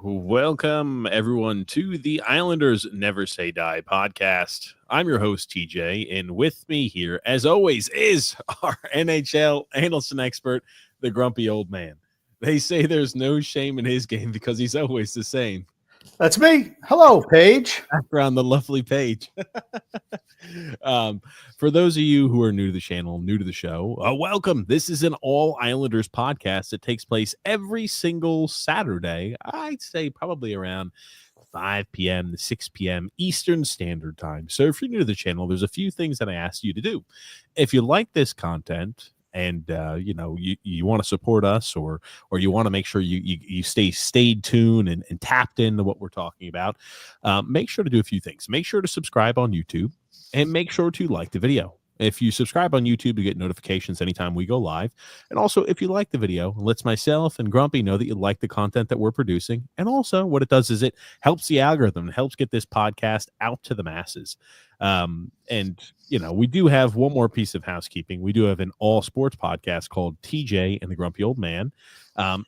Welcome, everyone, to the Islanders Never Say Die podcast. I'm your host, TJ, and with me here, as always, is our NHL analyst and expert, the grumpy old man. They say there's no shame in his game because he's always the same. That's me. Hello, Paige. Background, the lovely Paige. For those of you who are new to the channel, new to the show, welcome. This is an all Islanders podcast that takes place every single Saturday. I'd say probably around 5 p.m. to 6 p.m. Eastern Standard Time. So if you're new to the channel, there's a few things that I ask you to do. If you like this content and you want to support us or you want to make sure you stayed tuned and tapped into what we're talking about, make sure to do a few things. Make sure to subscribe on YouTube and make sure to like the video. If you subscribe on YouTube, you get notifications anytime we go live. And also, if you like the video, it lets myself and Grumpy know that you like the content that we're producing. And also, what it does is it helps the algorithm, and helps get this podcast out to the masses. We do have one more piece of housekeeping. We do have an all sports podcast called TJ and the Grumpy Old Man.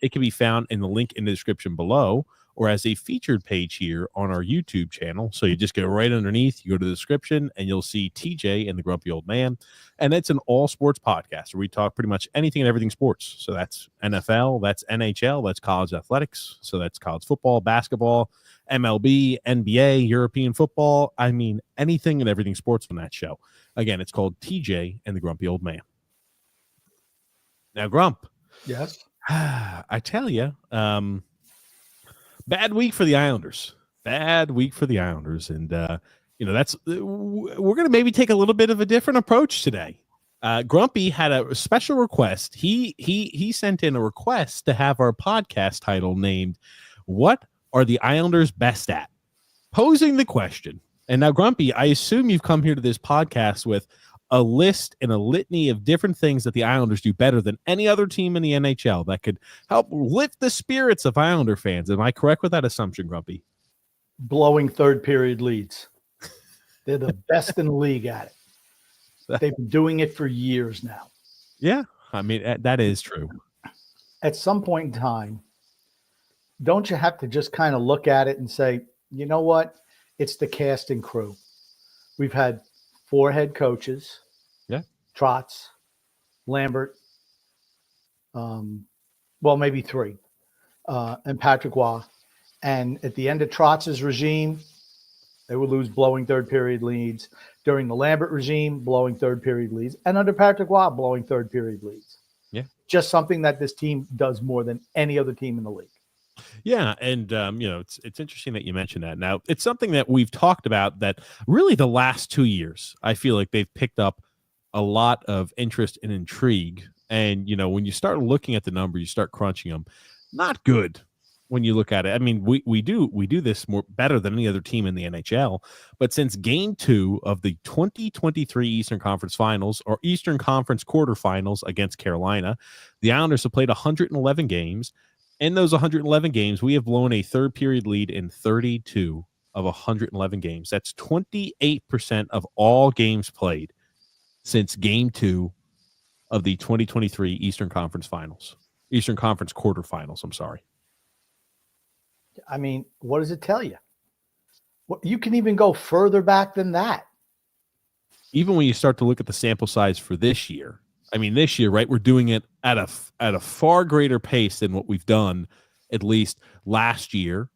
It can be found in the link in the description below, or as a featured page here on our YouTube channel. So you just go right underneath, you go to the description, and you'll see TJ and the Grumpy Old Man. And it's an all sports podcast where we talk pretty much anything and everything sports. So that's NFL, that's NHL, that's college athletics. So that's college football, basketball, MLB, NBA, European football. I mean, anything and everything sports on that show. Again, it's called TJ and the Grumpy Old Man. Now, Grump. Yes. I tell you, bad week for the Islanders. Bad week for the Islanders. And, we're going to maybe take a little bit of a different approach today. Grumpy had a special request. He sent in a request to have our podcast title named, "What Are the Islanders Best At?" Posing the question. And now, Grumpy, I assume you've come here to this podcast with a list and a litany of different things that the Islanders do better than any other team in the NHL that could help lift the spirits of Islander fans. Am I correct with that assumption, Grumpy? Blowing third period leads. They're the best in the league at it. They've been doing it for years now. Yeah, I mean, that is true. At some point in time, don't you have to just kind of look at it and say, you know what? It's the cast and crew. We've had 4 head coaches. Yeah. Trotz, Lambert, maybe 3, and Patrick Waugh. And at the end of Trotz's regime, they would lose blowing third period leads. During the Lambert regime, blowing third period leads. And under Patrick Waugh, blowing third period leads. Yeah. Just something that this team does more than any other team in the league. Yeah, and it's interesting that you mentioned that. Now, it's something that we've talked about that really the last 2 years, I feel like they've picked up a lot of interest and intrigue. And, when you start looking at the numbers, you start crunching them, not good when you look at it. I mean, we do this better than any other team in the NHL. But since game 2 of the 2023 Eastern Conference Finals, or Eastern Conference quarterfinals against Carolina, the Islanders have played 111 games. In those 111 games, we have blown a third period lead in 32 of 111 games. That's 28% of all games played since game 2 of the 2023 Eastern Conference quarterfinals. I'm sorry. I mean, what does it tell you? You can even go further back than that. Even when you start to look at the sample size for this year, I mean, this year, right, we're doing it at a far greater pace than what we've done at least last year,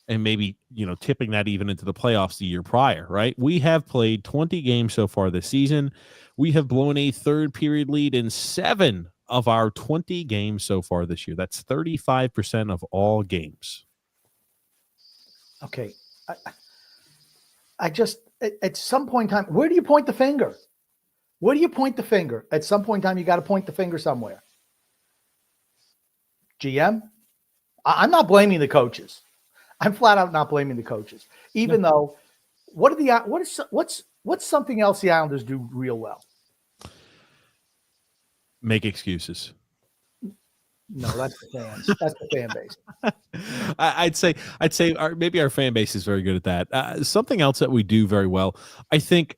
and maybe, tipping that even into the playoffs the year prior, right? We have played 20 games so far this season. We have blown a third period lead in 7 of our 20 games so far this year. That's 35% of all games. Okay. I just, at some point in time, where do you point the finger? Where do you point the finger? At some point in time, you got to point the finger somewhere. GM? I'm not blaming the coaches. I'm flat out not blaming the coaches. Even though, what's something else the Islanders do real well? Make excuses. No, that's the fans. That's the fan base. I'd say maybe our fan base is very good at that. Something else that we do very well, I think.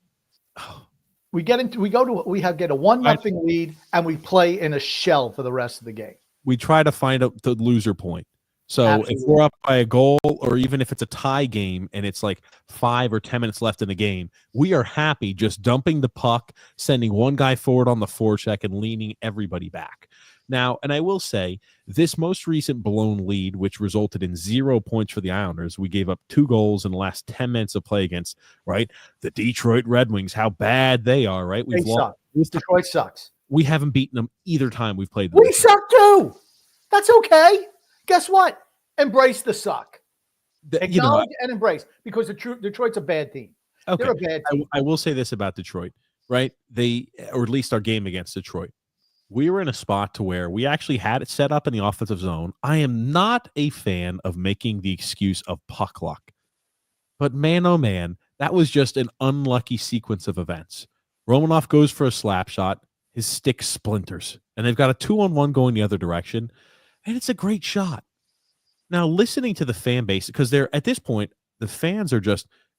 We get a 1-0 lead, and we play in a shell for the rest of the game. We try to find the loser point. So if Absolutely. we're up by a goal, or even if it's a tie game and it's like 5 or 10 minutes left in the game, we are happy just dumping the puck, sending one guy forward on the forecheck, and leaning everybody back. Now, and I will say, this most recent blown lead, which resulted in 0 points for the Islanders, we gave up 2 goals in the last 10 minutes of play against, right, the Detroit Red Wings, how bad they are, right? They suck. Detroit sucks. We haven't beaten them either time we've played them. We suck too. That's okay. Guess what? Embrace the suck. Acknowledge and embrace, because Detroit's a bad team. Okay. They're a bad team. I will say this about Detroit, right? Or at least our game against Detroit, we were in a spot to where we actually had it set up in the offensive zone. I am not a fan of making the excuse of puck luck, but man, oh man, that was just an unlucky sequence of events. Romanoff goes for a slap shot. His stick splinters, and they've got a 2-on-1 going the other direction, and it's a great shot. Now, listening to the fan base, because they're at this point, the fans are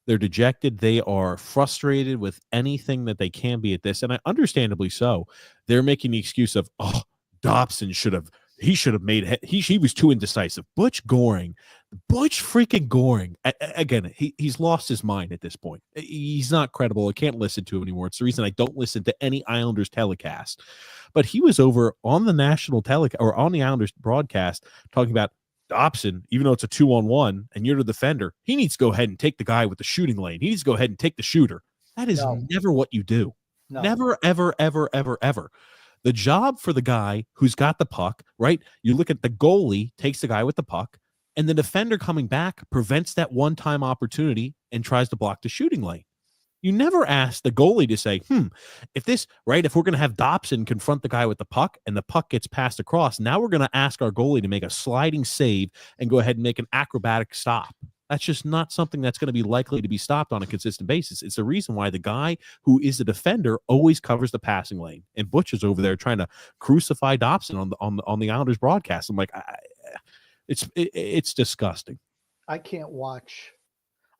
they're dejected. They are frustrated with anything that they can be at this, and understandably so. They're making the excuse of, oh, Dobson should have made, he was too indecisive. Butch freaking Goring. Again, he's lost his mind at this point. He's not credible. I can't listen to him anymore. It's the reason I don't listen to any Islanders telecast. But he was over on the national telecast, or on the Islanders broadcast, talking about Dobson, even though it's a 2-on-1 and you're the defender, he needs to go ahead and take the guy with the shooting lane. He needs to go ahead and take the shooter. That is never what you do. No. Never, ever, ever, ever, ever. The job for the guy who's got the puck, right? You look at the goalie, takes the guy with the puck, and the defender coming back prevents that one-time opportunity and tries to block the shooting lane. You never ask the goalie to say, if we're going to have Dobson confront the guy with the puck and the puck gets passed across, now we're going to ask our goalie to make a sliding save and go ahead and make an acrobatic stop. That's just not something that's going to be likely to be stopped on a consistent basis. It's the reason why the guy who is the defender always covers the passing lane. And Butch is over there trying to crucify Dobson on the Islanders broadcast. I'm like, it's disgusting. I can't watch.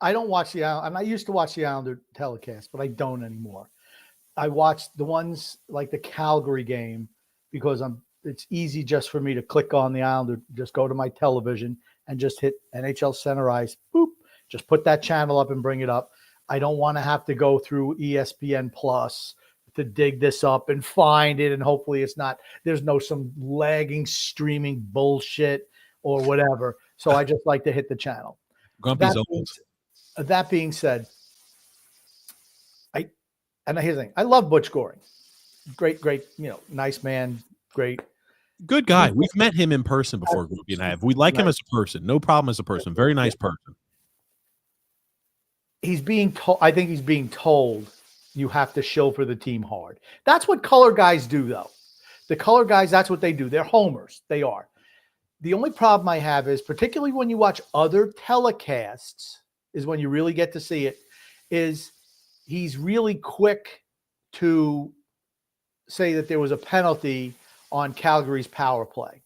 I don't watch the Islanders, and I used to watch the Islander telecast, but I don't anymore. I watch the ones like the Calgary game because it's easy just for me to click on the Islander, just go to my television and just hit NHL Center Ice, boop, just put that channel up and bring it up. I don't want to have to go through ESPN Plus to dig this up and find it, and hopefully there's no some lagging streaming bullshit or whatever. So I just like to hit the channel. Grumpy's old. That being said, here's the thing. I love Butch Goring. Great, nice man. Great. Good guy. We've met him in person before, Grumpy and I have. We like him as a person. No problem as a person. Very nice person. He's being told, I think he's being told you have to show for the team hard. That's what color guys do, though. The color guys, that's what they do. They're homers. They are. The only problem I have is, particularly when you watch other telecasts, is when you really get to see it, is he's really quick to say that there was a penalty on Calgary's power play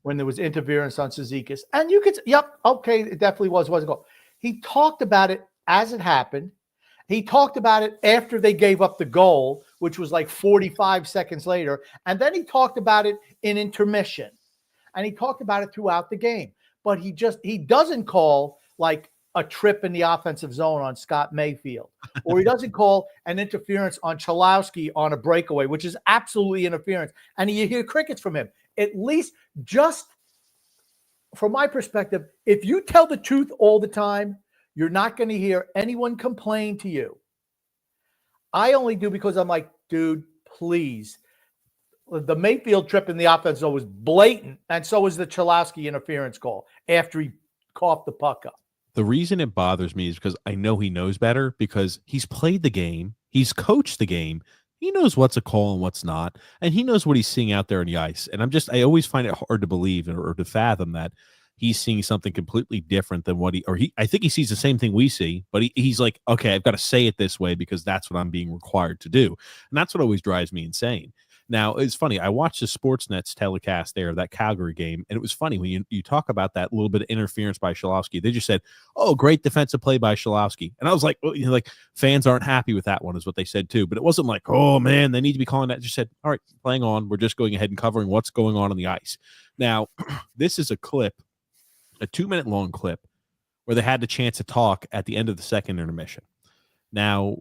when there was interference on Cizikas. And you could, okay, it definitely wasn't goal. He talked about it as it happened. He talked about it after they gave up the goal, which was like 45 seconds later. And then he talked about it in intermission. And he talked about it throughout the game. But he doesn't call like a trip in the offensive zone on Scott Mayfield, or he doesn't call an interference on Cholowski on a breakaway, which is absolutely interference. And you hear crickets from him. At least, just from my perspective, if you tell the truth all the time, you're not going to hear anyone complain to you. I only do because I'm like, dude, please. The Mayfield trip in the offense zone was blatant, and so was the Cholowski interference call after he coughed the puck up. The reason it bothers me is because I know he knows better, because he's played the game. He's coached the game. He knows what's a call and what's not. And he knows what he's seeing out there on the ice. And I always find it hard to believe or to fathom that he's seeing something completely different than I think he sees the same thing we see, but he's like, okay, I've got to say it this way because that's what I'm being required to do. And that's what always drives me insane. Now, it's funny. I watched the Sportsnet's telecast there of that Calgary game, and it was funny when you talk about that little bit of interference by Cholowski. They just said, "Oh, great defensive play by Cholowski," and I was like, fans aren't happy with that one, is what they said too. But it wasn't like, "Oh man, they need to be calling that." Just said, "All right, playing on. We're just going ahead and covering what's going on the ice." Now, this is a clip a 2-minute long clip where they had the chance to talk at the end of the second intermission. Now,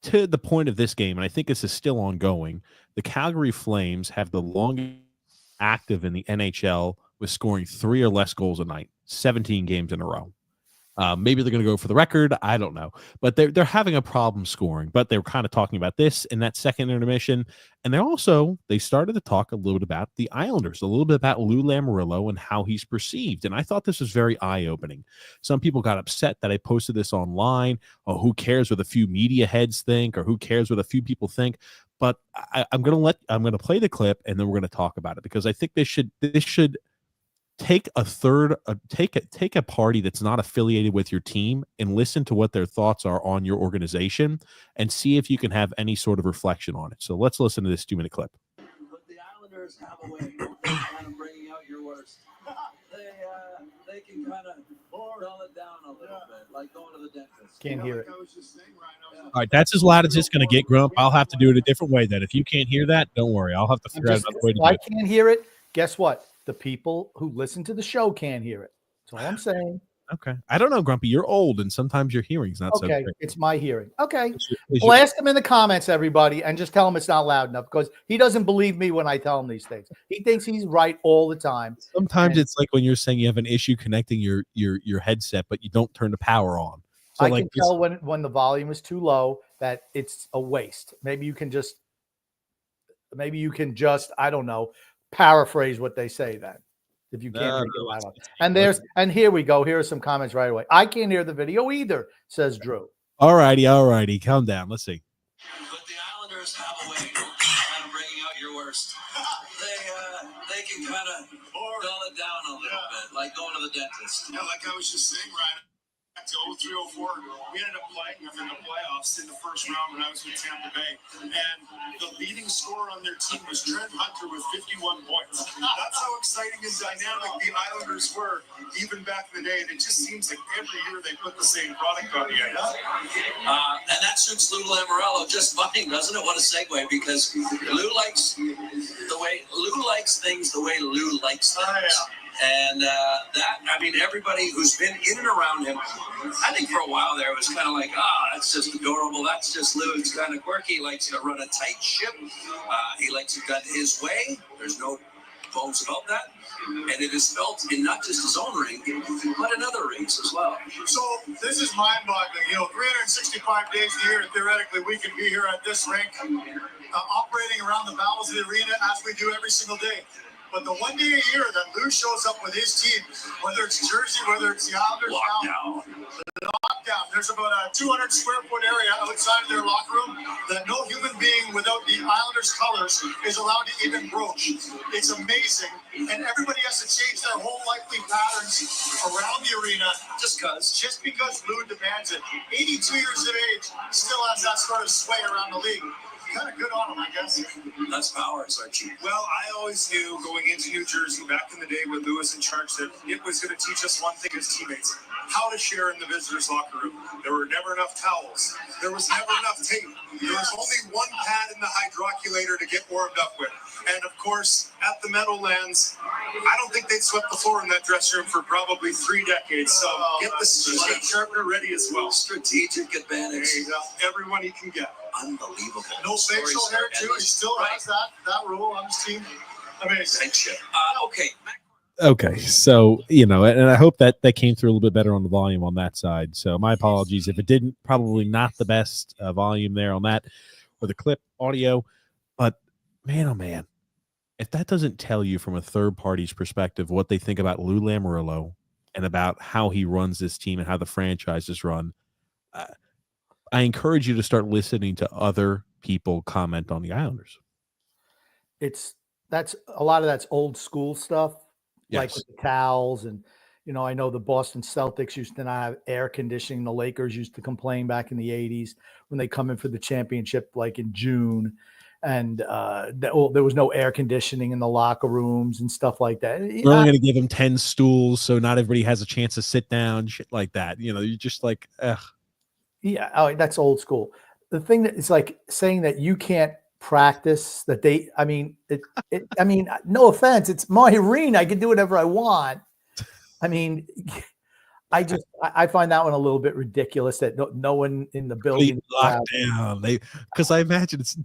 to the point of this game, and I think this is still ongoing, the Calgary Flames have the longest active in the NHL with scoring 3 or less goals a night, 17 games in a row. Maybe they're going to go for the record. I don't know. But they're having a problem scoring. But they were kind of talking about this in that second intermission. And they started to talk a little bit about the Islanders, a little bit about Lou Lamoriello and how he's perceived. And I thought this was very eye-opening. Some people got upset that I posted this online. Oh, who cares what a few media heads think, or who cares what a few people think? But I'm going to play the clip, and then we're going to talk about it, because I think this should take a party that's not affiliated with your team and listen to what their thoughts are on your organization and see if you can have any sort of reflection on it. So let's listen to this 2-minute clip. But the Islanders have a way of kind of bringing out your worst. They can kind of dull it down a little bit, like going to the dentist. Can't hear it. All right, that's as loud as it's going to get, Grump. I'll have to do it a different way then. If you can't hear that, don't worry. I'll have to figure out another way to do it. I can't hear it. Guess what? The people who listen to the show can't hear it. That's all I'm saying. Okay. I don't know, Grumpy. You're old, and sometimes your hearing's not so Okay, great. it's my hearing. Okay. Blast him in the comments, everybody, and just tell him it's not loud enough, because he doesn't believe me when I tell him these things. He thinks he's right all the time. Sometimes it's like when you're saying you have an issue connecting your headset, but you don't turn the power on. So I can tell when the volume is too low that it's a waste. Maybe you can just, I don't know, paraphrase what they say then, if you can't make it loud enough. And here we go. Here are some comments right away. I can't hear the video either, says Drew. All righty. Calm down. Let's see. But the Islanders have a way of kind of bringing out your worst. They can kind of dull it down a little bit, like going to the dentist. Yeah, like I was just saying, Ryan. To 03-04, we ended up playing them in the playoffs in the first round when I was with Tampa Bay, and the leading scorer on their team was Trent Hunter with 51 points. That's how exciting and dynamic the Islanders were even back in the day, and it just seems like every year they put the same product on the ice. And that suits Lou Lamoriello just fine, doesn't it? What a segue, because Lou likes things the way Lou likes things. Oh, yeah. And everybody who's been in and around him, I think for a while there, it was kind of like, that's just adorable. That's just Lou. It's kind of quirky. He likes to run a tight ship. He likes it done his way. There's no bones about that. And it is felt in not just his own ring, but in other rings as well. So this is mind-boggling. 365 days a year, theoretically, we could be here at this rink, operating around the bowels of the arena as we do every single day. But the one day a year that Lou shows up with his team, whether it's Jersey, whether it's the Islanders, lockdown. There's about a 200 square foot area outside of their locker room that no human being without the Islanders colors is allowed to even broach. It's amazing. And everybody has to change their whole likely patterns around the arena just because Lou demands it. 82 years of age, still has that sort of sway around the league. Kind of good on him, I guess. That's power, Archie. Well, I always knew going into New Jersey back in the day when Lou was in charge that it was going to teach us one thing as teammates: how to share in the visitors' locker room. There were never enough towels. There was never enough tape. There was only one pad in the hydroculator to get warmed up with. And of course, at the Meadowlands, I don't think they'd swept the floor in that dressing room for probably 3 decades. So get the shade sharpener ready as well. Strategic advantage. There you go. Everyone he can get. Unbelievable. No facial hair too. He still has that rule on his team. Amazing. Okay, so and I hope that came through a little bit better on the volume on that side. So my apologies if it didn't. Probably not the best volume there on that or the clip audio, but man, oh man, if that doesn't tell you from a third party's perspective what they think about Lou Lamoriello and about how he runs this team and how the franchise is run, I encourage you to start listening to other people comment on the Islanders. That's a lot of that's old school stuff, yes. Like with the towels. And, I know the Boston Celtics used to not have air conditioning. The Lakers used to complain back in the 80s when they come in for the championship, like in June. And there was no air conditioning in the locker rooms and stuff like that. We're only going to give them 10 stools so not everybody has a chance to sit down, shit like that. You're just like, ugh. Yeah, that's old school. The thing that is like saying that you can't practice, that no offense, it's my arena. I can do whatever I want. I mean, I find that one a little bit ridiculous that no one in the building. Locked down. Because I imagine it's.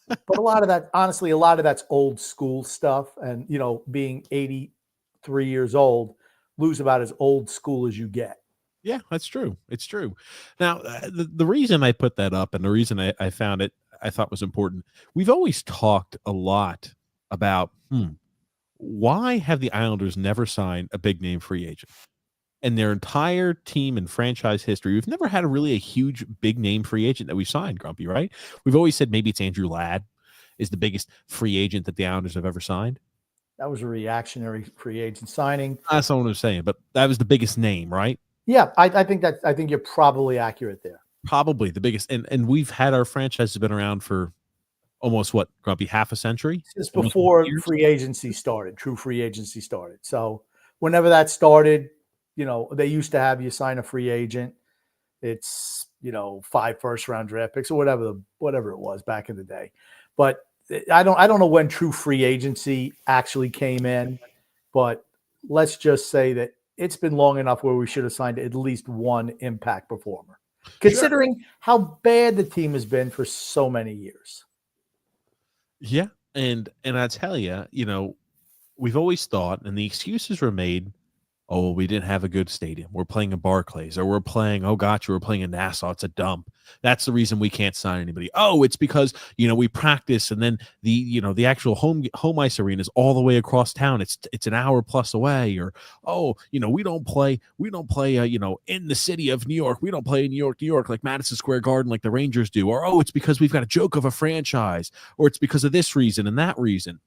But a lot of that, honestly, a lot of that's old school stuff. And, being 83 years old, Lou's about as old school as you get. Yeah, that's true. It's true. Now, the reason I put that up and the reason I found it, I thought was important, we've always talked a lot about why have the Islanders never signed a big name free agent? And their entire team and franchise history, we've never had a huge big name free agent that we signed, Grumpy, right? We've always said maybe it's Andrew Ladd is the biggest free agent that the Islanders have ever signed. That was a reactionary free agent signing. That's not what I'm saying, but that was the biggest name, right? Yeah, I think you're probably accurate there. Probably the biggest. And we've had our franchise has been around for almost what, Grumpy, half a century? Since before free agency started, true free agency started. So whenever that started, they used to have you sign a free agent. It's, 5 first-round draft picks or whatever it was back in the day. But I don't know when true free agency actually came in, but let's just say that it's been long enough where we should have signed at least one impact performer, considering how bad the team has been for so many years. Yeah. And I tell you, we've always thought, and the excuses were made, oh, well, we didn't have a good stadium. We're playing in Barclays, or we're playing, we're playing in Nassau. It's a dump. That's the reason we can't sign anybody. Oh, it's because, we practice and then the actual home ice arena is all the way across town. It's an hour plus away. Or, we don't play, in the city of New York. We don't play in New York, like Madison Square Garden, like the Rangers do. Or, oh, it's because we've got a joke of a franchise, or it's because of this reason and that reason.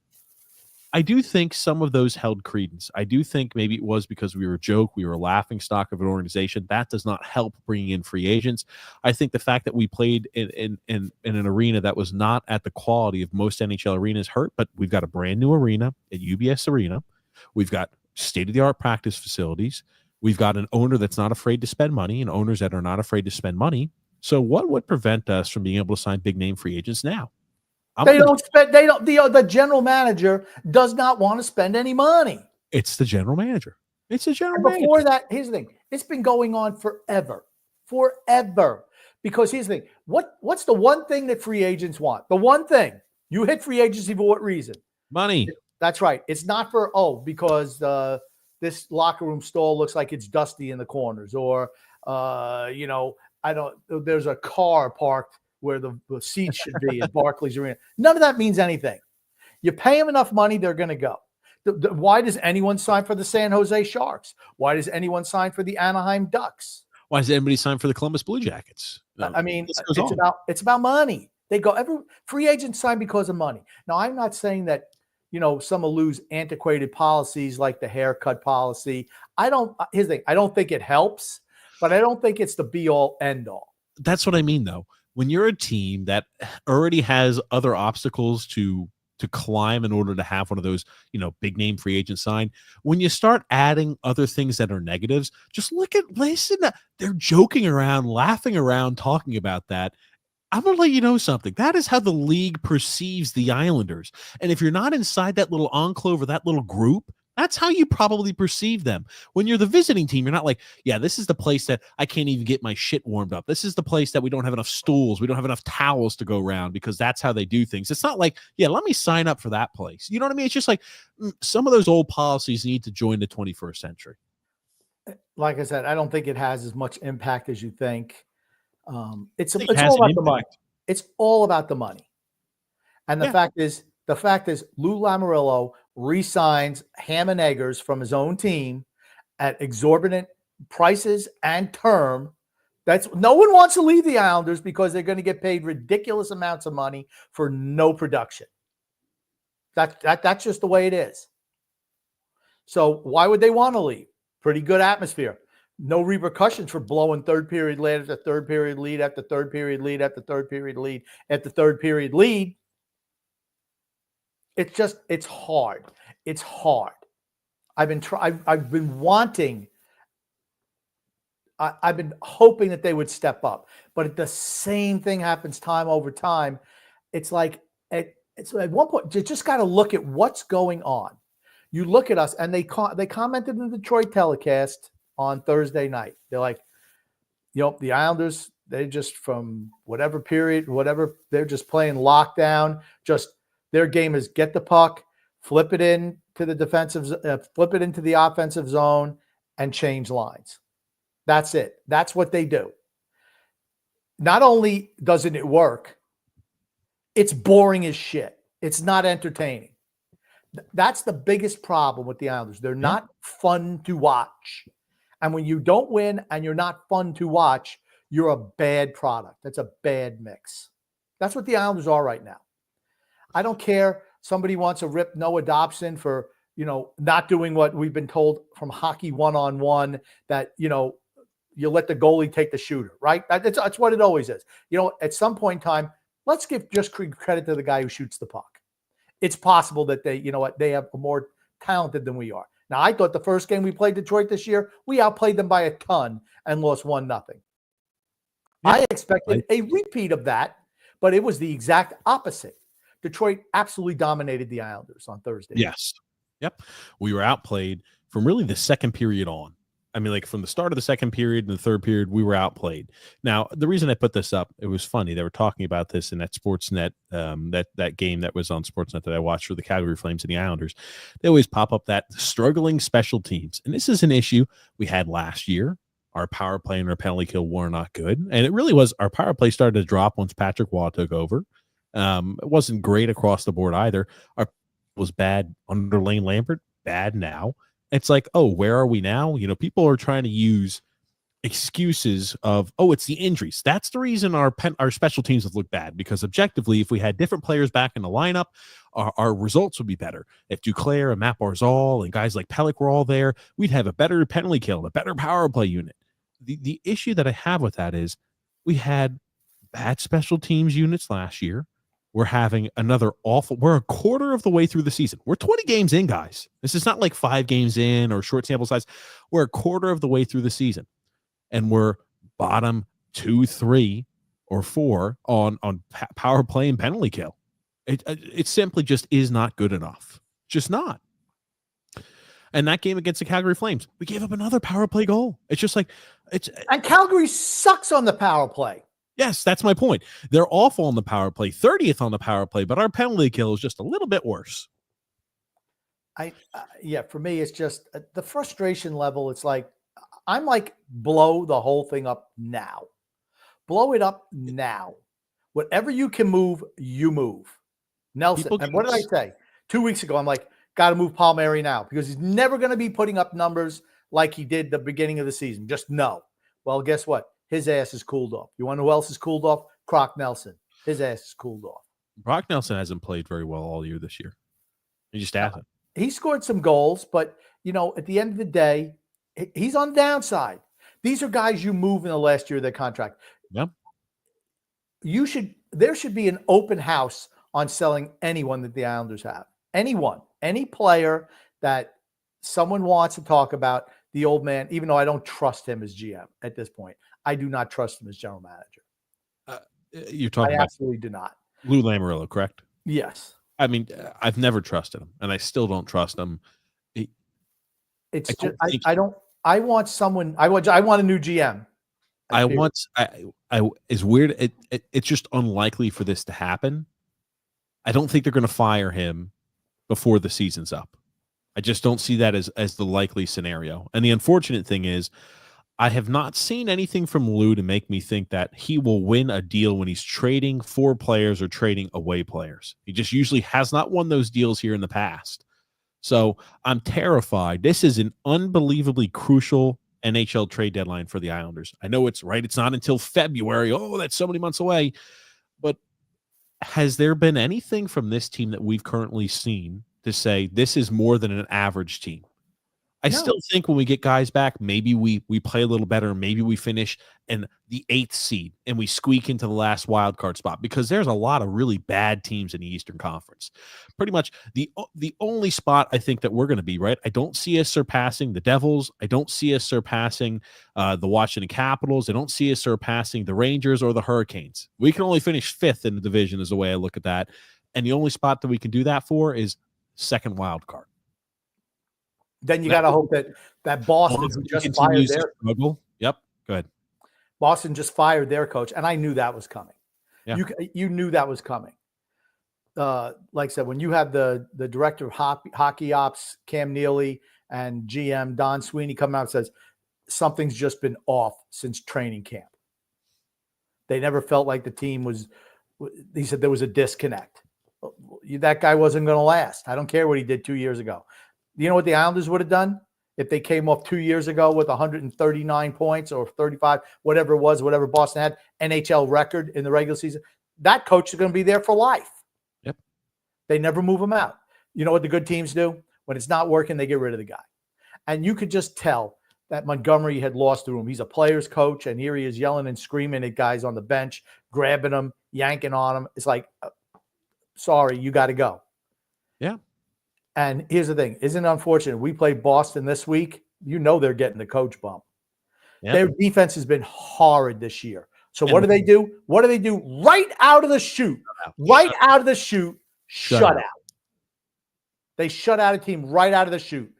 I do think some of those held credence. I do think maybe it was because we were a joke, we were a laughing stock of an organization. That does not help bringing in free agents. I think the fact that we played in an arena that was not at the quality of most NHL arenas hurt, but we've got a brand new arena at UBS Arena. We've got state-of-the-art practice facilities. We've got an owner that's not afraid to spend money and owners that are not afraid to spend money. So what would prevent us from being able to sign big-name free agents now? The general manager does not want to spend any money. It's the general manager. Before that, here's the thing. It's been going on forever. Because here's the thing. What's the one thing that free agents want? The one thing. You hit free agency for what reason? Money. That's right. It's not for, because this locker room stall looks like it's dusty in the corners, or, there's a car parked where the seats should be at Barclays Arena. None of that means anything. You pay them enough money, they're going to go. Why does anyone sign for the San Jose Sharks? Why does anyone sign for the Anaheim Ducks? Why does anybody sign for the Columbus Blue Jackets? It's about money. Every free agent sign because of money. Now, I'm not saying that, some will lose antiquated policies like the haircut policy. Here's the thing. I don't think it helps, but I don't think it's the be all end all. That's what I mean, though. When you're a team that already has other obstacles to climb in order to have one of those, big name free agents signed, when you start adding other things that are negatives, just listen. They're joking around, laughing around, talking about that. I'm going to let you know something. That is how the league perceives the Islanders. And if you're not inside that little enclave or that little group, that's how you probably perceive them. When you're the visiting team, you're not like, yeah, this is the place that I can't even get my shit warmed up. This is the place that we don't have enough stools. We don't have enough towels to go around, because that's how they do things. It's not like, yeah, let me sign up for that place. You know what I mean? It's just like some of those old policies need to join the 21st century. Like I said, I don't think it has as much impact as you think. It's all about the money. It's all about the money. And the fact is, Lou Lamoriello re-signs ham and eggers from his own team at exorbitant prices and term. No one wants to leave the Islanders because they're going to get paid ridiculous amounts of money for no production. That's just the way it is. So why would they want to leave? Pretty good atmosphere. No repercussions for blowing third period lead after third period lead after third period lead after third period lead after third period lead. It's hard. It's hard. I've been hoping that they would step up, but the same thing happens time over time. It's like, it's at one point, you just got to look at what's going on. You look at us, and they commented in the Detroit telecast on Thursday night. They're like, the Islanders, they just from whatever period, they're just playing lockdown. Just their game is get the puck, flip it in to the defensive, flip it into the offensive zone, and change lines. That's it. That's what they do. Not only doesn't it work, it's boring as shit. It's not entertaining. That's the biggest problem with the Islanders. They're not fun to watch. And when you don't win and you're not fun to watch, you're a bad product. That's a bad mix. That's what the Islanders are right now. I don't care. Somebody wants to rip Noah Dobson for, not doing what we've been told from hockey one-on-one, that, you let the goalie take the shooter, right? That's what it always is. At some point in time, let's give just credit to the guy who shoots the puck. It's possible that they have more talented than we are. Now, I thought the first game we played Detroit this year, we outplayed them by a ton and lost 1-0. Yeah, I expected a repeat of that, but it was the exact opposite. Detroit absolutely dominated the Islanders on Thursday. Yes. Yep. We were outplayed from really the second period on. I mean, like from the start of the second period and the third period, we were outplayed. Now, the reason I put this up, it was funny. They were talking about this in that Sportsnet, that game that was on Sportsnet that I watched for the Calgary Flames and the Islanders. They always pop up that struggling special teams. And this is an issue we had last year. Our power play and our penalty kill were not good. And it really was, our power play started to drop once Patrick Waugh took over. It wasn't great across the board either. Our was bad under Lane Lambert, bad now. It's like, oh, where are we now? People are trying to use excuses of, oh, it's the injuries. That's the reason our special teams have looked bad, because objectively, if we had different players back in the lineup, our results would be better. If Duclair and Matt Barzal and guys like Pelech were all there, we'd have a better penalty kill, a better power play unit. The issue that I have with that is we had bad special teams units last year. We're having another awful. We're a quarter of the way through the season. We're 20 games in, guys. This is not like 5 games in or short sample size. We're a quarter of the way through the season, and we're bottom 2, 3, or 4 on power play and penalty kill. It simply just is not good enough. Just not. And that game against the Calgary Flames, we gave up another power play goal. It's just like and Calgary sucks on the power play. Yes, that's my point. They're awful on the power play, 30th on the power play, but our penalty kill is just a little bit worse. For me, it's just the frustration level. It's like, I'm like, blow the whole thing up now. Blow it up now. Whatever you can move, you move. Nelson, and what did I say? 2 weeks ago, I'm like, got to move Palmieri now, because he's never going to be putting up numbers like he did the beginning of the season. Just no. Well, guess what? His ass is cooled off. You want to know who else is cooled off? Croc Nelson. His ass is cooled off. Brock Nelson hasn't played very well all year this year. He just hasn't. He scored some goals, but, at the end of the day, he's on the downside. These are guys you move in the last year of their contract. Yep. There should be an open house on selling anyone that the Islanders have. Anyone, any player that someone wants to talk about. The old man, even though I don't trust him as GM at this point, I do not trust him as general manager. You're talking about absolutely do not. Lou Lamoriello, correct? Yes. I mean, I've never trusted him, and I still don't trust him. I want someone. I want a new GM. It's weird. It's just unlikely for this to happen. I don't think they're going to fire him before the season's up. I just don't see that as the likely scenario. And the unfortunate thing is, I have not seen anything from Lou to make me think that he will win a deal when he's trading for players or trading away players. He just usually has not won those deals here in the past. So I'm terrified. This is an unbelievably crucial NHL trade deadline for the Islanders. I know it's right. It's not until February. Oh, that's so many months away. But has there been anything from this team that we've currently seen to say this is more than an average team? I still think when we get guys back, maybe we play a little better. Maybe we finish in the 8th seed and we squeak into the last wild card spot, because there's a lot of really bad teams in the Eastern Conference. Pretty much the only spot I think that we're going to be, right? I don't see us surpassing the Devils. I don't see us surpassing the Washington Capitals. I don't see us surpassing the Rangers or the Hurricanes. We can only finish 5th in the division is the way I look at that. And the only spot that we can do that for is second wild card. Then you got to hope that Boston, who just fired continues to their struggle. Yep. Go ahead. Boston just fired their coach, and I knew that was coming. Yeah. You knew that was coming. Like I said, when you have the director of hockey ops, Cam Neely, and GM Don Sweeney come out and says something's just been off since training camp. They never felt like the team was. He said there was a disconnect. That guy wasn't going to last. I don't care what he did 2 years ago. You know what the Islanders would have done if they came off 2 years ago with 139 points or 35, whatever it was, whatever Boston had, NHL record in the regular season? That coach is going to be there for life. Yep. They never move him out. You know what the good teams do? When it's not working, they get rid of the guy. And you could just tell that Montgomery had lost the room. He's a player's coach, and here he is yelling and screaming at guys on the bench, grabbing them, yanking on them. It's like, sorry, you got to go. Yeah. And here's the thing. Isn't it unfortunate? We play Boston this week. You know they're getting the coach bump. Yep. Their defense has been horrid this year. So what do they do? What do they do? Right out of the chute. Right out of the chute. Shut out. They shut out a team right out of the chute.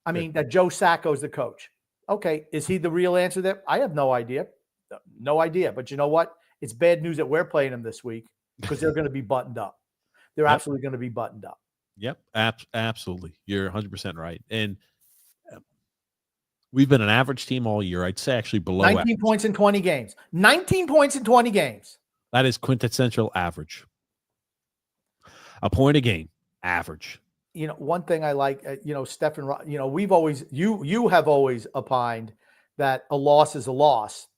I mean, that Joe Sacco is the coach. Okay, is he the real answer there? I have no idea. No idea. But you know what? It's bad news that we're playing them this week because they're going to be buttoned up. They're absolutely going to be buttoned up. Yep, absolutely. You're 100% right. And we've been an average team all year. I'd say actually below 19 average. Points in 20 games. 19 points in 20 games. That is quintessential average. A point a game, average. You know, one thing I like, Stephen, we've always, you have always opined that a loss is a loss.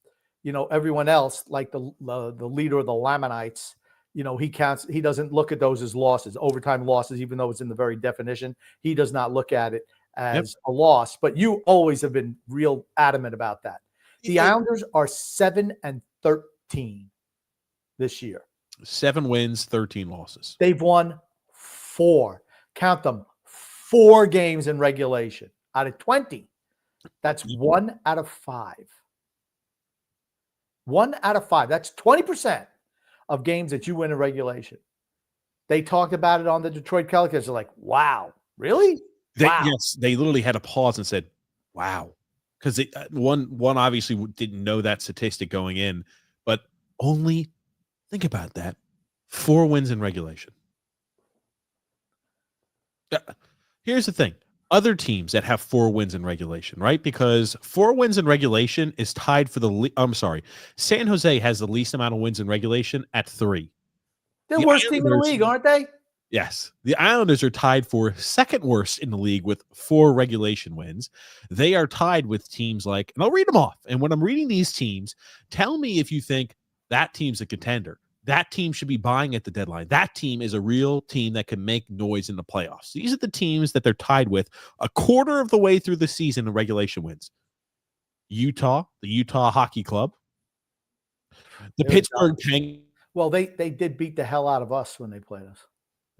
You know, everyone else, like the leader of the Lamanites, he doesn't look at those as losses, overtime losses, even though it's in the very definition. He does not look at it as a loss. But you always have been real adamant about that. The Islanders are 7-13 this year. 7 wins, 13 losses. They've won 4. Count them. 4 games in regulation out of 20. That's 1 out of 5. 1 out of 5. That's 20% of games that you win in regulation. They talked about it on the Detroit Pelicans. They're like, wow, really? Wow. Yes, they literally had a pause and said, wow. Because one obviously didn't know that statistic going in, but only, think about that, 4 wins in regulation. Here's the thing. Other teams that have 4 wins in regulation, right? Because 4 wins in regulation is tied for San Jose has the least amount of wins in regulation at 3. They're the worst team in the league, aren't they? Yes. The Islanders are tied for second worst in the league with 4 regulation wins. They are tied with teams like, and I'll read them off. And when I'm reading these teams, tell me if you think that team's a contender. That team should be buying at the deadline. That team is a real team that can make noise in the playoffs. These are the teams that they're tied with a quarter of the way through the season in regulation wins. Utah, the Utah Hockey Club, the Pittsburgh Penguins. Well, they did beat the hell out of us when they played us.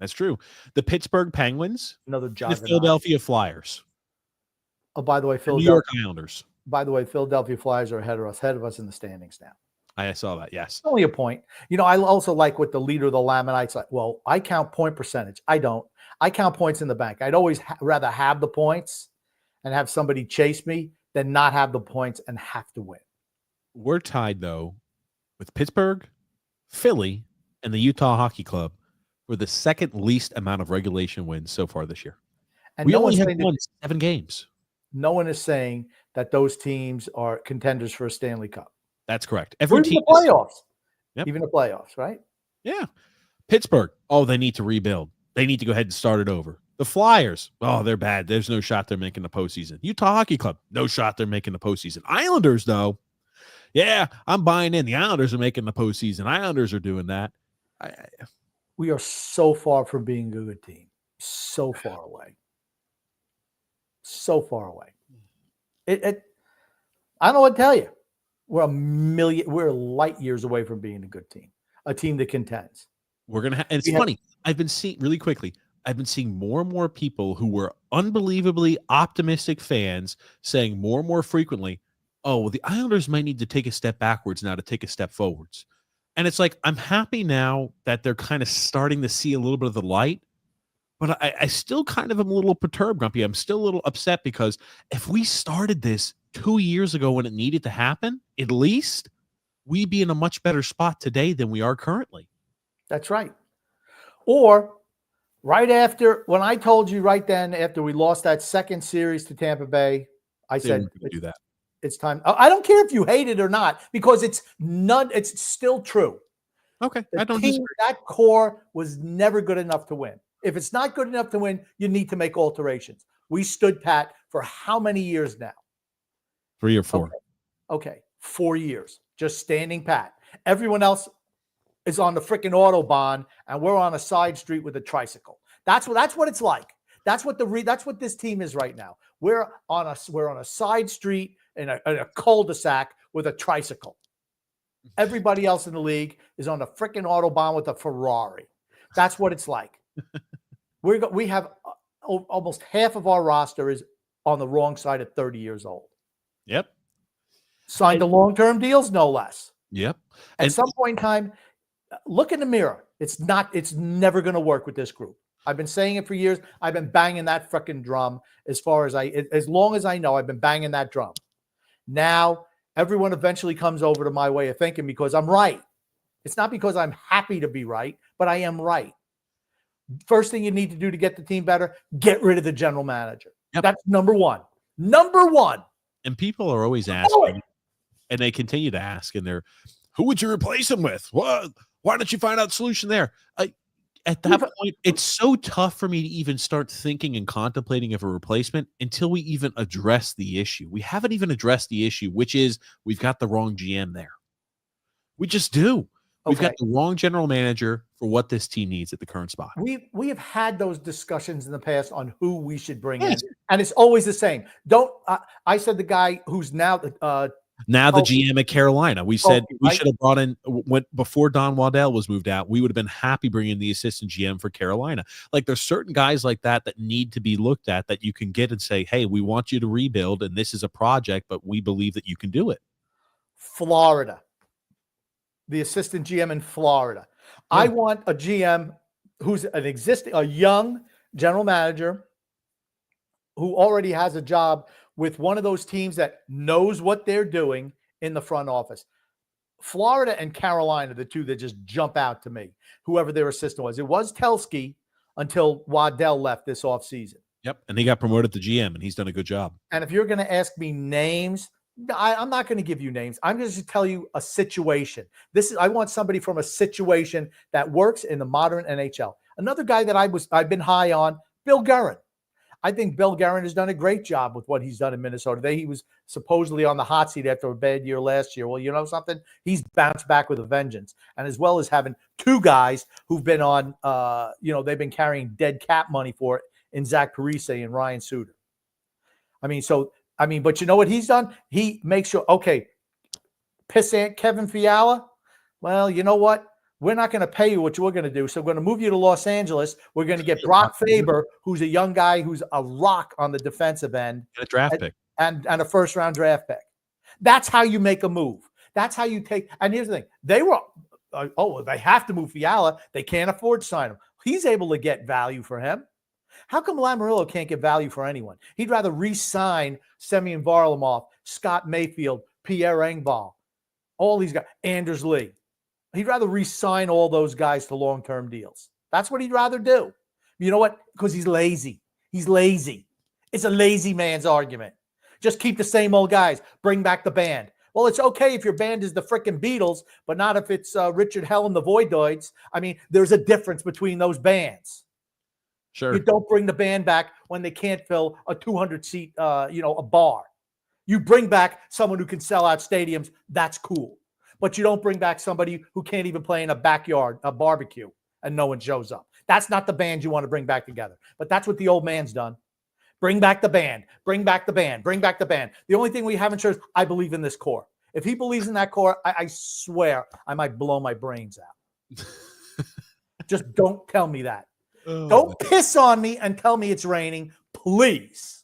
That's true. The Pittsburgh Penguins, another juggernaut. The Philadelphia Flyers. Oh, by the way, New York Islanders. By the way, Philadelphia Flyers are ahead of us in the standings now. I saw that, yes. Only a point. I also like what the leader of the Lamanites like. Well, I count point percentage. I don't. I count points in the bank. I'd always rather have the points and have somebody chase me than not have the points and have to win. We're tied, though, with Pittsburgh, Philly, and the Utah Hockey Club for the second least amount of regulation wins so far this year. And we only have won 7 games. No one is saying that those teams are contenders for a Stanley Cup. That's correct. Every team the playoffs. Yep. Even the playoffs, right? Yeah. Pittsburgh, they need to rebuild. They need to go ahead and start it over. The Flyers, they're bad. There's no shot they're making the postseason. Utah Hockey Club, no shot they're making the postseason. Islanders, though, yeah, I'm buying in. The Islanders are making the postseason. Islanders are doing that. We are so far from being a good team. So far away. So far away. I don't know what to tell you. We're light years away from being a good team, a team that contends. And it's funny. I've been seeing more and more people who were unbelievably optimistic fans saying more and more frequently, the Islanders might need to take a step backwards now to take a step forwards. And it's like, I'm happy now that they're kind of starting to see a little bit of the light, But I still kind of am a little perturbed, Grumpy. I'm still a little upset because if we started this 2 years ago when it needed to happen, at least we'd be in a much better spot today than we are currently. That's right. Or right after, when I told you right then, after we lost that second series to Tampa Bay, I said, do that. It's time. I don't care if you hate it or not, because it's still true. Okay. I don't disagree. That core was never good enough to win. If it's not good enough to win, you need to make alterations. We stood pat for how many years now? 3 or 4. Okay. 4 years. Just standing pat. Everyone else is on the freaking Autobahn, and we're on a side street with a tricycle. That's what it's like. That's what this team is right now. We're on a side street in a cul-de-sac with a tricycle. Everybody else in the league is on the freaking Autobahn with a Ferrari. That's what it's like. We have almost half of our roster is on the wrong side of 30 years old. Yep. Signed to long-term deals, no less. Yep. At some point in time, look in the mirror. It's never going to work with this group. I've been saying it for years. I've been banging that freaking drum as long as I know. I've been banging that drum. Now everyone eventually comes over to my way of thinking because I'm right. It's not because I'm happy to be right, but I am right. First thing you need to do to get the team better, get rid of the general manager. Yep. That's number one. Number one. And people are always asking, and they continue to ask, and they're, who would you replace him with? What? Why don't you find out the solution there? At that point, it's so tough for me to even start thinking and contemplating of a replacement until we even address the issue. We haven't even addressed the issue, which is we've got the wrong GM there. We just do. We've got the wrong general manager for what this team needs at the current spot. We have had those discussions in the past on who we should bring in, and it's always the same. I said the guy who's now the GM at Carolina. We said we should have brought in before Don Waddell was moved out. We would have been happy bringing the assistant GM for Carolina. Like there's certain guys like that need to be looked at that you can get and say, hey, we want you to rebuild, and this is a project, but we believe that you can do it. Florida. The assistant GM in Florida. Yeah. I want a GM who's a young general manager who already has a job with one of those teams that knows what they're doing in the front office. Florida and Carolina, the two that just jump out to me, whoever their assistant was. It was Telski until Waddell left this offseason. Yep, and he got promoted to GM, and he's done a good job. And if you're going to ask me names, I'm not going to give you names. I'm going to tell you a situation. I want somebody from a situation that works in the modern NHL. Another guy that I've been high on, Bill Guerin. I think Bill Guerin has done a great job with what he's done in Minnesota. He was supposedly on the hot seat after a bad year last year. Well, you know something? He's bounced back with a vengeance. And as well as having two guys who've been on, they've been carrying dead cap money for it in Zach Parise and Ryan Suter. But you know what he's done? He makes sure, pissant Kevin Fiala. Well, you know what? We're not going to pay you what you're going to do. So we're going to move you to Los Angeles. We're going to get Brock Faber, who's a young guy who's a rock on the defensive end. And a draft pick. And a first-round draft pick. That's how you make a move. That's how you take – and here's the thing. They have to move Fiala. They can't afford to sign him. He's able to get value for him. How come Lamoriello can't get value for anyone? He'd rather re-sign Semyon Varlamov, Scott Mayfield, Pierre Engvall, all these guys, Anders Lee. He'd rather re-sign all those guys to long-term deals. That's what he'd rather do. You know what? Because he's lazy. He's lazy. It's a lazy man's argument. Just keep the same old guys. Bring back the band. Well, it's okay if your band is the frickin' Beatles, but not if it's Richard Hell and the Voidoids. There's a difference between those bands. Sure. You don't bring the band back when they can't fill a 200-seat, a bar. You bring back someone who can sell out stadiums. That's cool. But you don't bring back somebody who can't even play in a backyard, a barbecue, and no one shows up. That's not the band you want to bring back together. But that's what the old man's done. Bring back the band. Bring back the band. Bring back the band. The only thing we haven't shown is I believe in this core. If he believes in that core, I swear I might blow my brains out. Just don't tell me that. Don't piss on me and tell me it's raining, please.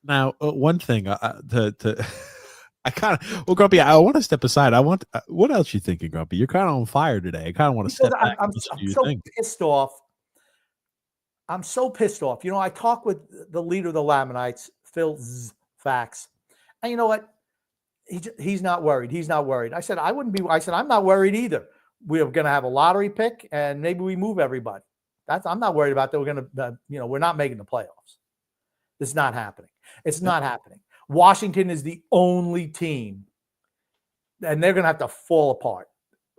Now, one thing Grumpy, I want to step aside. What else you thinking, Grumpy? You're kind of on fire today. I kind of want to step back. I'm so pissed off. I'm so pissed off. I talked with the leader of the Lamanites, Phil Fax, and you know what? He's not worried. He's not worried. I said, I'm not worried either. We're going to have a lottery pick and maybe we move everybody. I'm not worried about that. We're going to, we're not making the playoffs. It's not happening. It's not happening. Washington is the only team, and they're going to have to fall apart.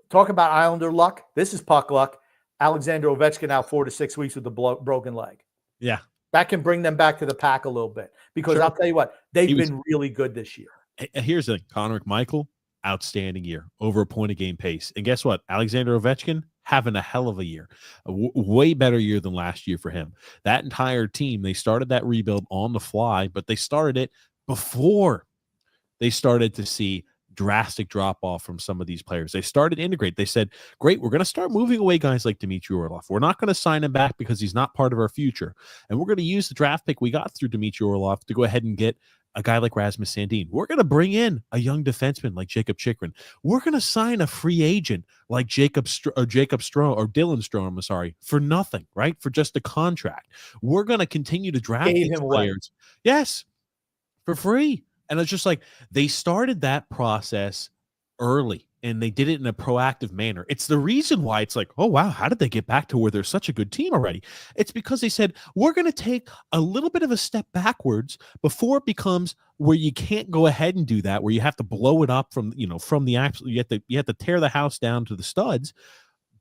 Talk about Islander luck. This is puck luck. Alexander Ovechkin out 4 to 6 weeks with a broken leg. Yeah. That can bring them back to the pack a little bit because I'll tell you what, they've been really good this year. Here's the thing. Connor McMichael, outstanding year, over a point a game pace. And guess what? Alexander Ovechkin having a hell of a year, way better year than last year for him. That entire team, they started that rebuild on the fly, but they started it before they started to see drastic drop off from some of these players. They started to integrate. They said, great, we're going to start moving away guys like Dmitry Orlov. We're not going to sign him back because he's not part of our future. And we're going to use the draft pick we got through Dmitry Orlov to go ahead and get a guy like Rasmus Sandin. We're going to bring in a young defenseman like Jacob Chikrin. We're going to sign a free agent like Dylan Strome, I'm sorry, for nothing, right? For just a contract. We're going to continue to draft these players. Yes, for free. And it's just like they started that process early and they did it in a proactive manner. It's the reason why it's like, oh, wow, how did they get back to where they're such a good team already? It's because they said, we're going to take a little bit of a step backwards before it becomes where you can't go ahead and do that, where you have to blow it up from the actual, you have to tear the house down to the studs.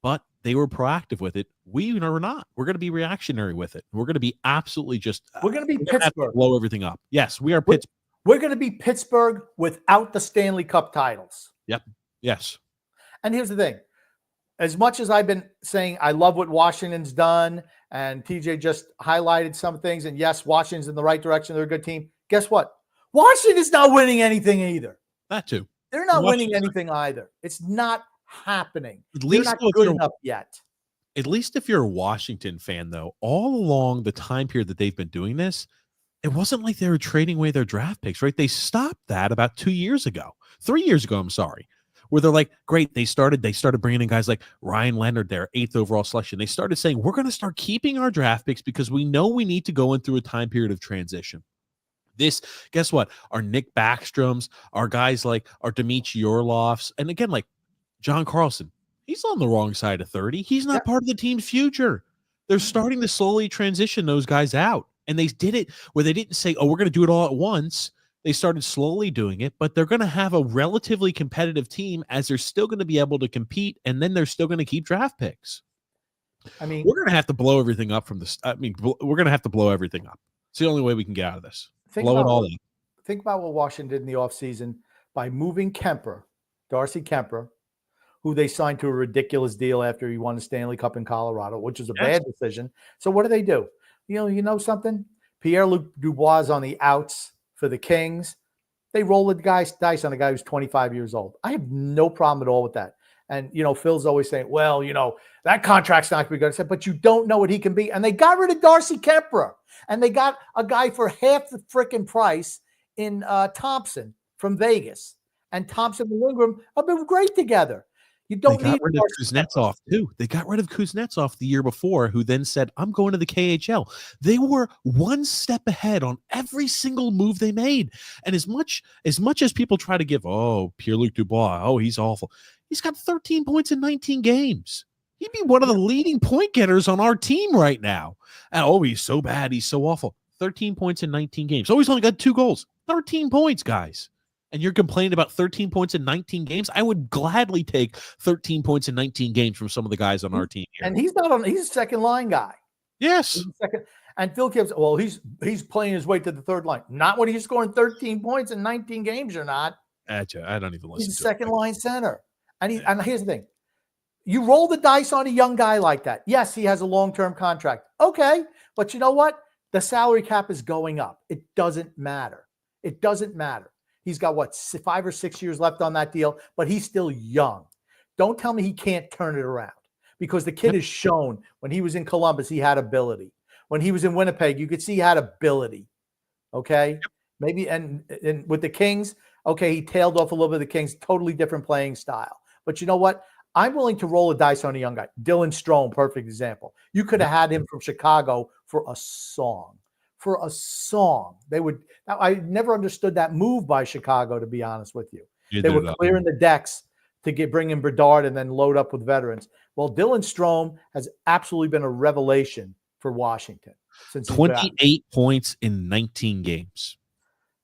But they were proactive with it. We are not. We're going to be reactionary with it. We're going to be absolutely we're going to be Pittsburgh. Blow everything up. Yes, we are Pittsburgh. We're going to be Pittsburgh without the Stanley Cup titles. Yep. Yes. And here's the thing. As much as I've been saying I love what Washington's done, and TJ just highlighted some things, and yes, Washington's in the right direction. They're a good team. Guess what? Washington's not winning anything either. That too. They're not winning anything either. It's not happening. At least they're not good enough yet. At least if you're a Washington fan, though, all along the time period that they've been doing this, it wasn't like they were trading away their draft picks, right? They stopped that about 3 years ago, I'm sorry, where they're like, great, they started bringing in guys like Ryan Leonard, their 8th overall selection. They started saying, we're going to start keeping our draft picks because we know we need to go in through a time period of transition. Guess what? Our Nick Backstroms, our guys like our Dmitry Orlovs, and again, like John Carlson, he's on the wrong side of 30. He's not part of the team's future. They're starting to slowly transition those guys out. And they did it where they didn't say, oh, we're going to do it all at once. They started slowly doing it, but they're going to have a relatively competitive team as they're still going to be able to compete, and then they're still going to keep draft picks. I mean, we're going to have to blow everything up from this. I mean, we're going to have to blow everything up. It's the only way we can get out of this. Blow it all up. Think about what Washington did in the offseason by moving Darcy Kemper, who they signed to a ridiculous deal after he won the Stanley Cup in Colorado, which was a bad decision. So what do? You know something? Pierre-Luc Dubois is on the outs for the Kings. They roll the dice on a guy who's 25 years old. I have no problem at all with that. And, Phil's always saying, well, that contract's not going to be good. I said, but you don't know what he can be. And they got rid of Darcy Kemper. And they got a guy for half the freaking price in Thompson from Vegas. And Thompson and Ingram have been great together. You don't need rid of Kuznetsov too. They got rid of Kuznetsov the year before, who then said, I'm going to the KHL. They were one step ahead on every single move they made. And as much as people try to give, Pierre-Luc Dubois, he's awful. He's got 13 points in 19 games. He'd be one of the leading point getters on our team right now. And he's so bad. He's so awful. 13 points in 19 games. He's only got 2 goals. 13 points, guys. And you're complaining about 13 points in 19 games? I would gladly take 13 points in 19 games from some of the guys on our team here. And he's a second line guy. Yes. And Phil Gibbs, he's playing his way to the third line. Not when he's scoring 13 points in 19 games or not. I don't even listen he's a second line center. And here's the thing. You roll the dice on a young guy like that. Yes, he has a long-term contract. Okay. But you know what? The salary cap is going up. It doesn't matter. It doesn't matter. He's got 5 or 6 years left on that deal, but he's still young. Don't tell me he can't turn it around, because the kid has shown when he was in Columbus, he had ability. When he was in Winnipeg, you could see he had ability. Okay. Maybe. And with the Kings, okay, he tailed off a little bit of the Kings, totally different playing style. But you know what? I'm willing to roll a dice on a young guy. Dylan Strome, perfect example. You could have had him from Chicago for a song. For a song. I never understood that move by Chicago, to be honest with you. They were clearing the decks to bring in Bedard and then load up with veterans. Well, Dylan Strome has absolutely been a revelation for Washington since 28 points in 19 games.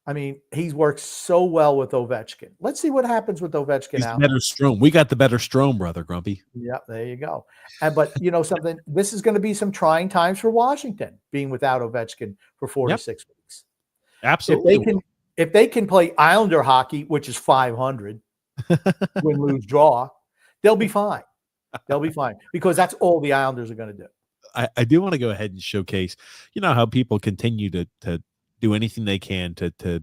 I mean, he's worked so well with Ovechkin. Let's see what happens with Ovechkin. He's the better Strome. We got the better Strome, brother, Grumpy. Yeah, there you go. But you know something? This is going to be some trying times for Washington, being without Ovechkin for 4 to 6 weeks. Absolutely. If they can play Islander hockey, which is 500, win, lose, draw, they'll be fine. They'll be fine because that's all the Islanders are going to do. I do want to go ahead and showcase, how people continue to do anything they can to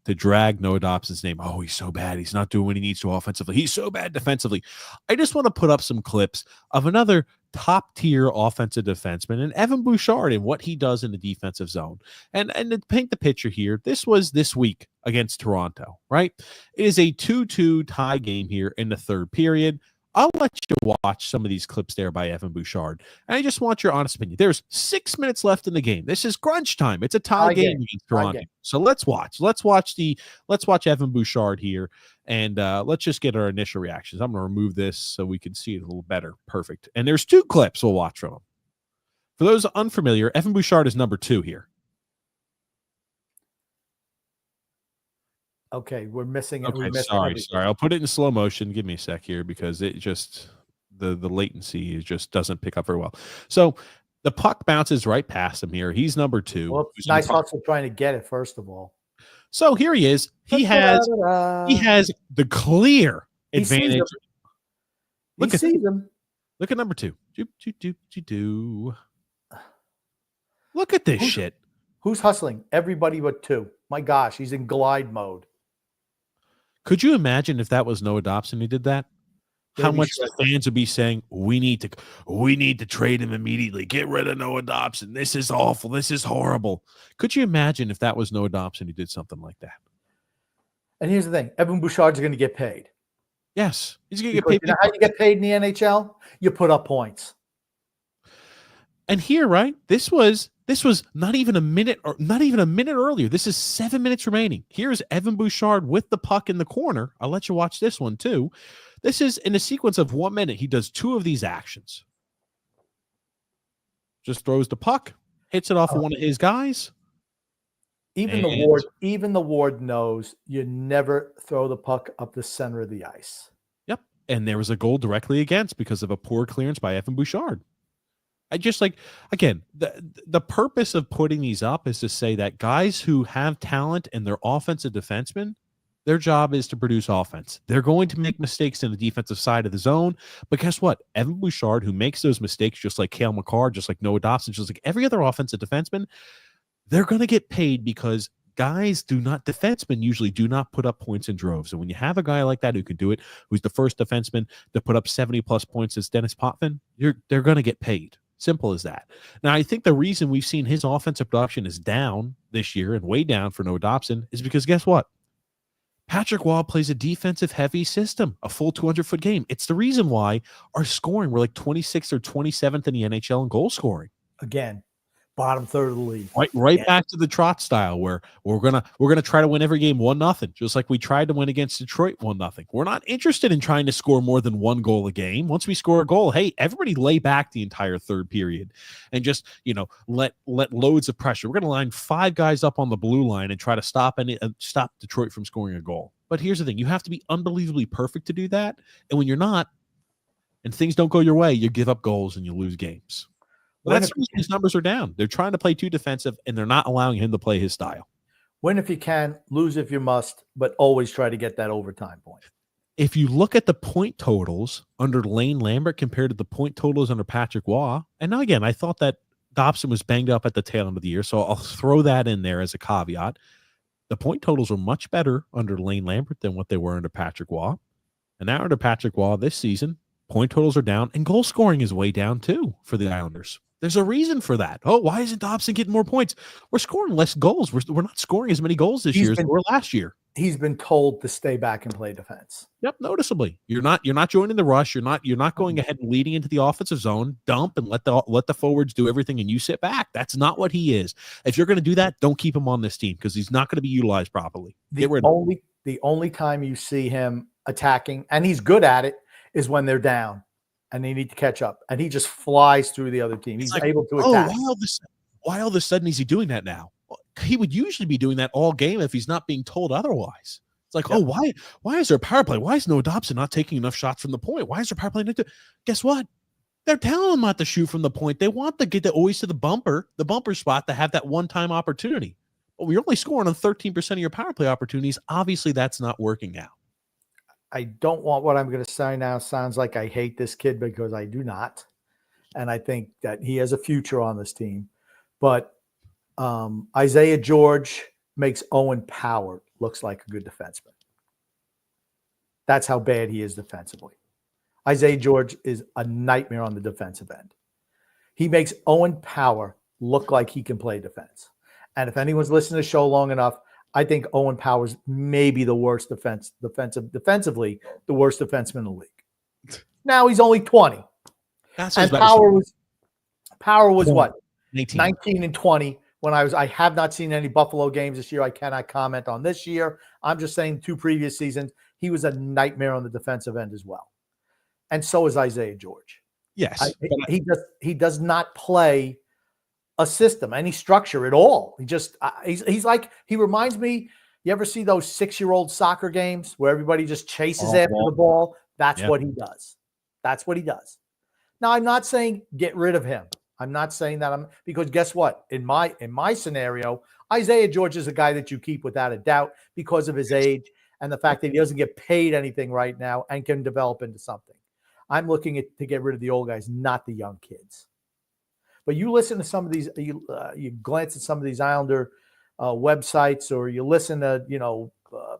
drag Noah Dobson's name. Oh, he's so bad. He's not doing what he needs to offensively. He's so bad defensively. I just want to put up some clips of another top-tier offensive defenseman and Evan Bouchard and what he does in the defensive zone. And to paint the picture here, this was this week against Toronto, right? It is a 2-2 tie game here in the third period. I'll let you watch some of these clips there by Evan Bouchard. And I just want your honest opinion. There's 6 minutes left in the game. This is crunch time. It's a tie game against Toronto. So let's watch. Let's watch Evan Bouchard here. And let's just get our initial reactions. I'm going to remove this so we can see it a little better. Perfect. And there's 2 clips we'll watch from him. For those unfamiliar, Evan Bouchard is number 2 here. Okay, we're missing it. Okay, sorry. I'll put it in slow motion. Give me a sec here because it just the latency just doesn't pick up very well. So the puck bounces right past him here. He's number 2. Well, nice hustle trying to get it first of all. So here he is. He has the clear advantage. Look at him. Look at number 2. Look at this shit. Who's hustling? Everybody but 2. My gosh, he's in glide mode. Could you imagine if that was Noah Dobson who did that? How much the fans would be saying, we need to trade him immediately. Get rid of Noah Dobson. This is awful. This is horrible. Could you imagine if that was Noah Dobson who did something like that? And here's the thing. Evan Bouchard's going to get paid. Yes. He's going to get paid. You know how you get paid in the NHL? You put up points. And here, right, this was not even a minute earlier. This is 7 minutes remaining. Here's Evan Bouchard with the puck in the corner. I'll let you watch this one too. This is in a sequence of 1 minute. He does 2 of these actions. Just throws the puck, hits it off of one of his guys. Even the ward knows you never throw the puck up the center of the ice. Yep. And there was a goal directly against because of a poor clearance by Evan Bouchard. I just again, the purpose of putting these up is to say that guys who have talent and they're offensive defensemen, their job is to produce offense. They're going to make mistakes in the defensive side of the zone. But guess what? Evan Bouchard, who makes those mistakes, just like Cale Makar, just like Noah Dobson, just like every other offensive defenseman, they're going to get paid because defensemen usually do not put up points in droves. And when you have a guy like that who can do it, who's the first defenseman to put up 70-plus points as Dennis Potvin, they're going to get paid. Simple as that. Now, I think the reason we've seen his offensive production is down this year and way down for Noah Dobson is because guess what? Patrick Waugh plays a defensive-heavy system, a full 200-foot game. It's the reason why our scoring, we're like 26th or 27th in the NHL in goal scoring. Again, bottom third of the league. Right back to the Trot style where we're gonna try to win every game 1-0, just like we tried to win against Detroit 1-0. We're not interested in trying to score more than 1 goal a game. Once we score a goal, hey, everybody lay back the entire third period and just let loads of pressure. We're gonna line 5 guys up on the blue line and try to stop Detroit from scoring a goal. But here's the thing: you have to be unbelievably perfect to do that, and when you're not, and things don't go your way, you give up goals and you lose games. Well, that's the reason his numbers are down. They're trying to play too defensive, and they're not allowing him to play his style. Win if you can, lose if you must, but always try to get that overtime point. If you look at the point totals under Lane Lambert compared to the point totals under Patrick Waugh, and now again, I thought that Dobson was banged up at the tail end of the year, so I'll throw that in there as a caveat. The point totals were much better under Lane Lambert than what they were under Patrick Waugh. And now under Patrick Waugh this season, point totals are down, and goal scoring is way down too for the Islanders. There's a reason for that. Oh, why isn't Dobson getting more points? We're scoring less goals. We're not scoring as many goals this year as we were last year. He's been told to stay back and play defense. Yep, noticeably. You're not joining the rush. You're not going ahead and leading into the offensive zone, dump and let the forwards do everything and you sit back. That's not what he is. If you're going to do that, don't keep him on this team because he's not going to be utilized properly. The only time you see him attacking, and he's good at it, is when they're down and they need to catch up. And he just flies through the other team. He's able to attack. Why all of a sudden is he doing that now? He would usually be doing that all game if he's not being told otherwise. It's like, why is there a power play? Why is Noah Dobson not taking enough shots from the point? Why is there power play? Guess what? They're telling him not to shoot from the point. They want to get always to the bumper spot to have that one-time opportunity. But we're only scoring on 13% of your power play opportunities. Obviously, that's not working now. I don't want what I'm going to say now. Sounds like I hate this kid because I do not. And I think that he has a future on this team. But Isaiah George makes Owen Power looks like a good defenseman. That's how bad he is defensively. Isaiah George is a nightmare on the defensive end. He makes Owen Power look like he can play defense. And if anyone's listened to the show long enough, I think Owen Power's maybe the worst defensively, the worst defenseman in the league. Now he's only 20. And Power was what? 19 and 20. When I have not seen any Buffalo games this year. I cannot comment on this year. I'm just saying 2 previous seasons, he was a nightmare on the defensive end as well. And so is Isaiah George. Yes. He does not play a system, any structure at all. He's like, he reminds me, you ever see those 6-year-old soccer games where everybody just chases after the ball? That's what he does. That's what he does. Now, I'm not saying get rid of him. I'm not saying that because guess what? In my scenario, Isaiah George is a guy that you keep without a doubt because of his age and the fact that he doesn't get paid anything right now and can develop into something. I'm looking to get rid of the old guys, not the young kids. But you listen to some of these, you glance at some of these Islander websites, or you listen to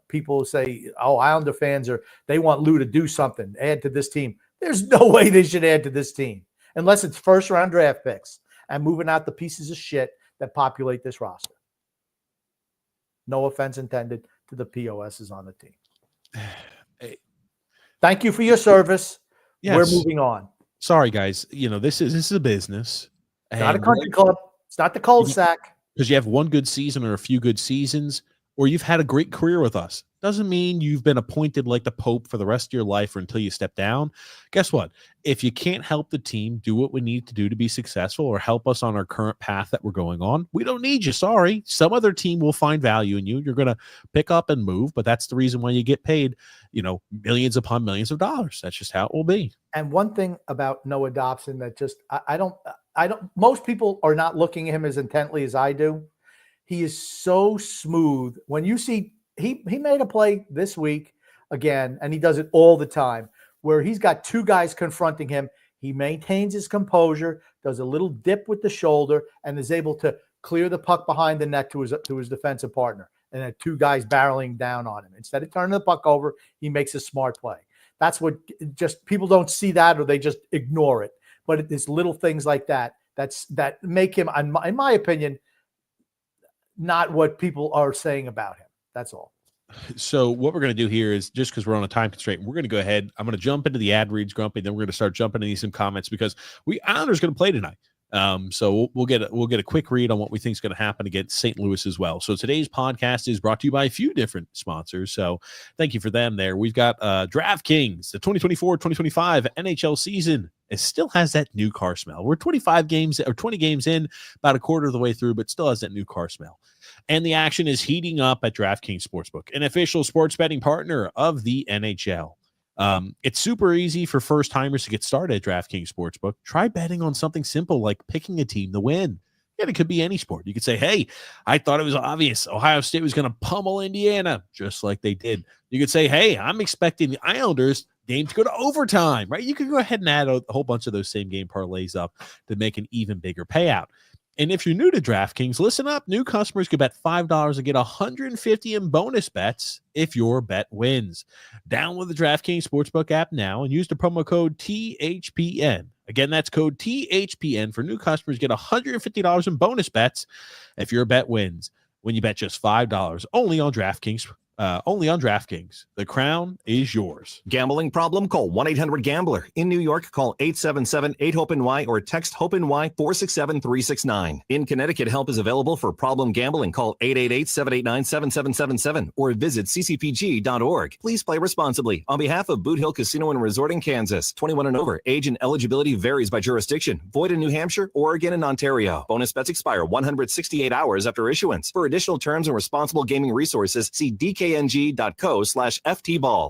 people say, "Oh, Islander fans they want Lou to do something, add to this team." There's no way they should add to this team unless it's first-round draft picks and moving out the pieces of shit that populate this roster. No offense intended to the POSs on the team. Thank you for your service. Yes. We're moving on. Sorry, guys. This is a business. It's not a country club. It's not the cul-de-sac. Because you have one good season or a few good seasons, or you've had a great career with us. Doesn't mean you've been appointed like the Pope for the rest of your life or until you step down. Guess what? If you can't help the team do what we need to do to be successful or help us on our current path that we're going on, we don't need you. Sorry. Some other team will find value in you. You're going to pick up and move, but that's the reason why you get paid, millions upon millions of dollars. That's just how it will be. And one thing about Noah Dobson that just, I don't, most people are not looking at him as intently as I do. He is so smooth. When you see, he made a play this week again, and he does it all the time, where he's got 2 guys confronting him. He maintains his composure, does a little dip with the shoulder, and is able to clear the puck behind the net to his defensive partner. And then 2 guys barreling down on him. Instead of turning the puck over, he makes a smart play. That's what just people don't see that, or they just ignore it. But it's little things like that that make him, in my opinion, not what people are saying about him. That's all. So what we're going to do here is, just because we're on a time constraint, we're going to go ahead. I'm going to jump into the ad reads, Grumpy. Then we're going to start jumping into some comments because Islanders going to play tonight. So we'll get a quick read on what we think is going to happen against St. Louis as well. So today's podcast is brought to you by a few different sponsors. So thank you for them there. We've got DraftKings, the 2024-2025 NHL season. It still has that new car smell. We're 20 games in, about a quarter of the way through, but still has that new car smell. And the action is heating up at DraftKings Sportsbook, an official sports betting partner of the NHL. It's super easy for first-timers to get started at DraftKings Sportsbook. Try betting on something simple like picking a team to win. And it could be any sport. You could say, hey, I thought it was obvious Ohio State was going to pummel Indiana, just like they did. You could say, hey, I'm expecting the Islanders game to go to overtime, right? You could go ahead and add a whole bunch of those same game parlays up to make an even bigger payout. And if you're new to DraftKings, listen up. New customers can bet $5 and get $150 in bonus bets if your bet wins. Download the DraftKings Sportsbook app now and use the promo code THPN. Again, that's code THPN for new customers. Get $150 in bonus bets if your bet wins when you bet just $5 only on DraftKings. The crown is yours. Gambling problem? Call 1-800-GAMBLER. In New York, call 877-8-HOPE-NY or text HOPE-NY 467-369. In Connecticut, help is available for problem gambling. Call 888-789-7777 or visit ccpg.org. Please play responsibly. On behalf of Boot Hill Casino and Resort in Kansas, 21 and over. Age and eligibility varies by jurisdiction. Void in New Hampshire, Oregon, and Ontario. Bonus bets expire 168 hours after issuance. For additional terms and responsible gaming resources, see dkng.co/ftball.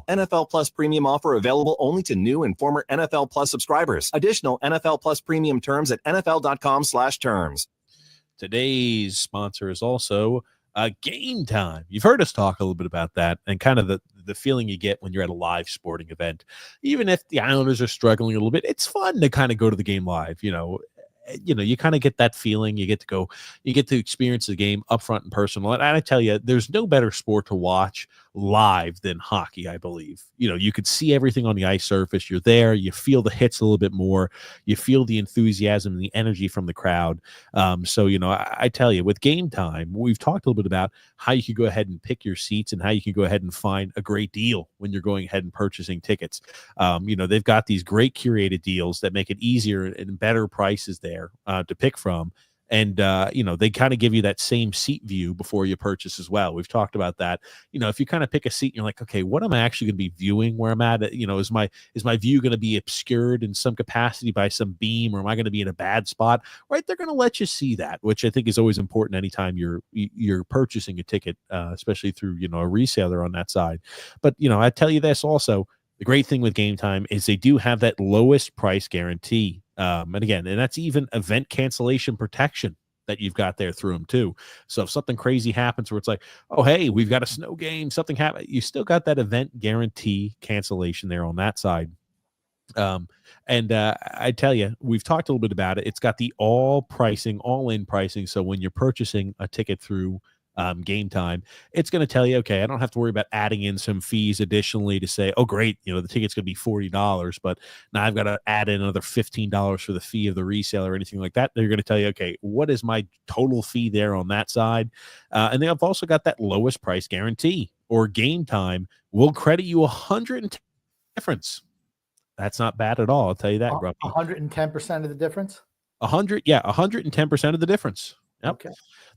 NFL Plus premium offer available only to new and former NFL Plus subscribers. Additional NFL Plus premium terms at nfl.com/terms. Today's sponsor is also Game Time. You've heard us talk a little bit about that and kind of the feeling you get when you're at a live sporting event. Even if the Islanders are struggling a little bit, it's fun to kind of go to the game live. You kind of get that feeling. You get to experience the game up front and personal. And I tell you, there's no better sport to watch live than hockey, I believe. You could see everything on the ice surface. You're there. You feel the hits a little bit more. You feel the enthusiasm and the energy from the crowd. So I tell you, with Game Time, we've talked a little bit about how you can go ahead and pick your seats and how you can go ahead and find a great deal when you're going ahead and purchasing tickets. They've got these great curated deals that make it easier and better prices there to pick from. And, they kind of give you that same seat view before you purchase as well. We've talked about that. If you kind of pick a seat and you're like, okay, what am I actually going to be viewing where I'm at? Is my view going to be obscured in some capacity by some beam, or am I going to be in a bad spot? Right. They're going to let you see that, which I think is always important anytime you're purchasing a ticket, especially through, a reseller on that side. But, I tell you this also, the great thing with Game Time is they do have that lowest price guarantee. And that's even event cancellation protection that you've got there through them too. So if something crazy happens where it's like, oh, hey, we've got a snow game, something happened, you still got that event guarantee cancellation there on that side. I tell you, we've talked a little bit about it. It's got the all-in pricing. So when you're purchasing a ticket through Game Time, it's going to tell you, okay, I don't have to worry about adding in some fees additionally to say, oh, great, the ticket's going to be $40, but now I've got to add in another $15 for the fee of the resale or anything like that. They're going to tell you, okay, what is my total fee there on that side? And they have also got that lowest price guarantee, or Game Time will credit you 110% difference. That's not bad at all. I'll tell you that. 110% of the difference? 110% of the difference. Yep. Okay.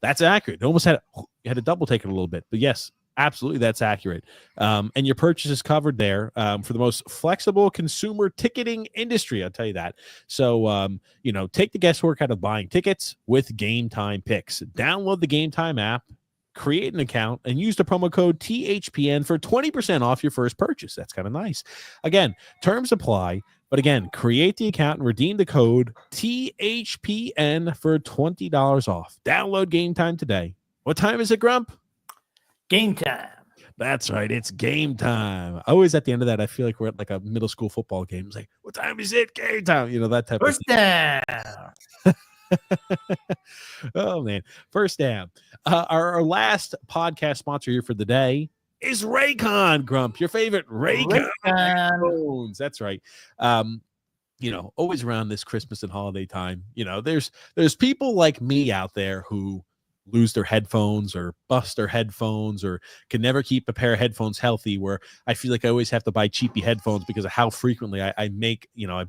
That's accurate. It almost had to double take it a little bit, but yes, absolutely, that's accurate. And your purchase is covered there for the most flexible consumer ticketing industry. I'll tell you that. So, take the guesswork out of buying tickets with Game Time Picks. Download the Game Time app, create an account, and use the promo code THPN for 20% off your first purchase. That's kind of nice. Again, terms apply. But again, create the account and redeem the code THPN for $20 off. Download Game Time today. What time is it, Grump? Game time. That's right. It's game time. Always at the end of that, I feel like we're at like a middle school football game. It's like, what time is it? Game time. That type First of down. Oh, man. First down. Our last podcast sponsor here for the day is Raycon, Grump, your favorite Raycon headphones. That's right. Always around this Christmas and holiday time, there's people like me out there who lose their headphones or bust their headphones or can never keep a pair of headphones healthy, where I feel like I always have to buy cheapy headphones because of how frequently I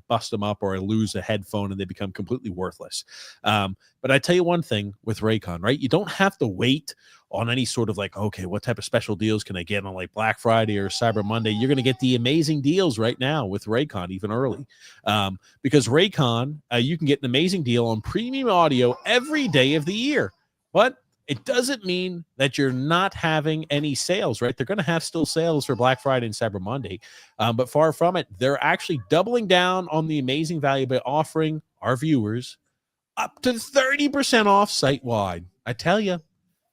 bust them up or I lose a headphone and they become completely worthless. But I tell you one thing with Raycon, right? You don't have to wait on any sort of like, okay, what type of special deals can I get on like Black Friday or Cyber Monday? You're going to get the amazing deals right now with Raycon, even early, because Raycon, you can get an amazing deal on premium audio every day of the year. But it doesn't mean that you're not having any sales, right? They're going to have still sales for Black Friday and Cyber Monday, but far from it. They're actually doubling down on the amazing value by offering our viewers up to 30% off site-wide. I tell you,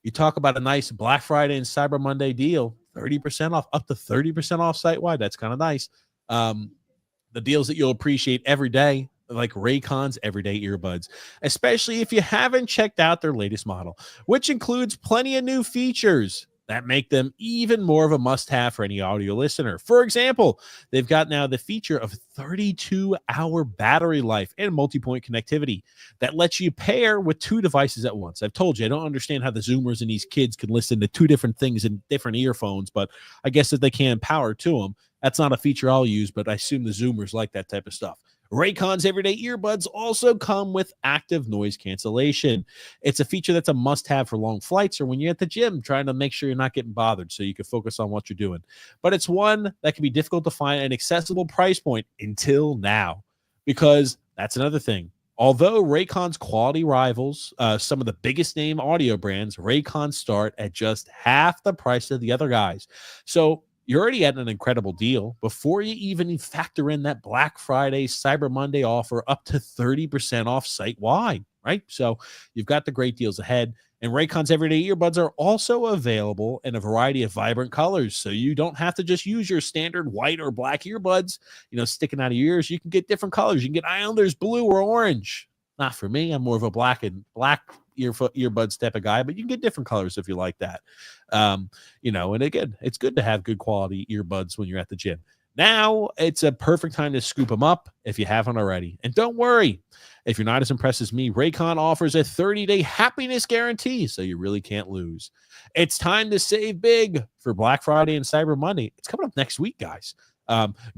you talk about a nice Black Friday and Cyber Monday deal, 30% off, up to 30% off site-wide. That's kind of nice. The deals that you'll appreciate every day, like Raycon's everyday earbuds, especially if you haven't checked out their latest model, which includes plenty of new features that make them even more of a must-have for any audio listener. For example, they've got now the feature of 32-hour battery life and multi-point connectivity that lets you pair with 2 devices at once. I've told you, I don't understand how the Zoomers and these kids can listen to 2 different things in different earphones, but I guess if they can power to them, that's not a feature I'll use, but I assume the Zoomers like that type of stuff. Raycon's everyday earbuds also come with active noise cancellation. It's a feature that's a must-have for long flights or when you're at the gym trying to make sure you're not getting bothered so you can focus on what you're doing. But it's one that can be difficult to find at an accessible price point until now, because that's another thing. Although Raycon's quality rivals some of the biggest name audio brands, Raycon start at just half the price of the other guys. So you're already at an incredible deal before you even factor in that Black Friday, Cyber Monday offer up to 30% off site-wide, right? So you've got the great deals ahead. And Raycon's everyday earbuds are also available in a variety of vibrant colors. So you don't have to just use your standard white or black earbuds, sticking out of your ears. You can get different colors. You can get Islanders blue or orange. Not for me. I'm more of a black earbuds type of guy, but you can get different colors if you like that. And again, it's good to have good quality earbuds when you're at the gym. Now it's a perfect time to scoop them up if you haven't already. And don't worry, if you're not as impressed as me, Raycon offers a 30-day happiness guarantee, so you really can't lose. It's time to save big for Black Friday and Cyber Monday. It's coming up next week, guys.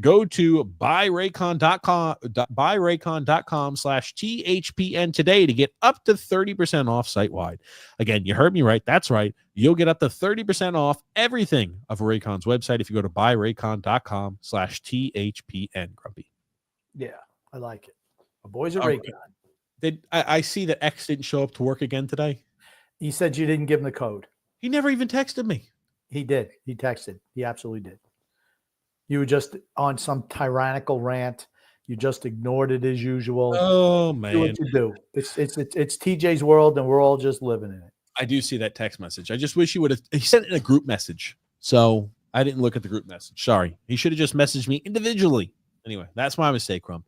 Go to buyraycon.com/THPN today to get up to 30% off site-wide. Again, you heard me right. That's right. You'll get up to 30% off everything of Raycon's website if you go to buyraycon.com/THPN, Grumpy. Yeah, I like it. My boys are Raycon. I see that X didn't show up to work again today? He said you didn't give him the code. He never even texted me. He did. He texted. He absolutely did. You were just on some tyrannical rant. You just ignored it as usual. Oh, man. Do what you do. It's TJ's world, and we're all just living in it. I do see that text message. I just wish he would have. He sent it in a group message, so I didn't look at the group message. Sorry. He should have just messaged me individually. Anyway, that's my mistake, Crump.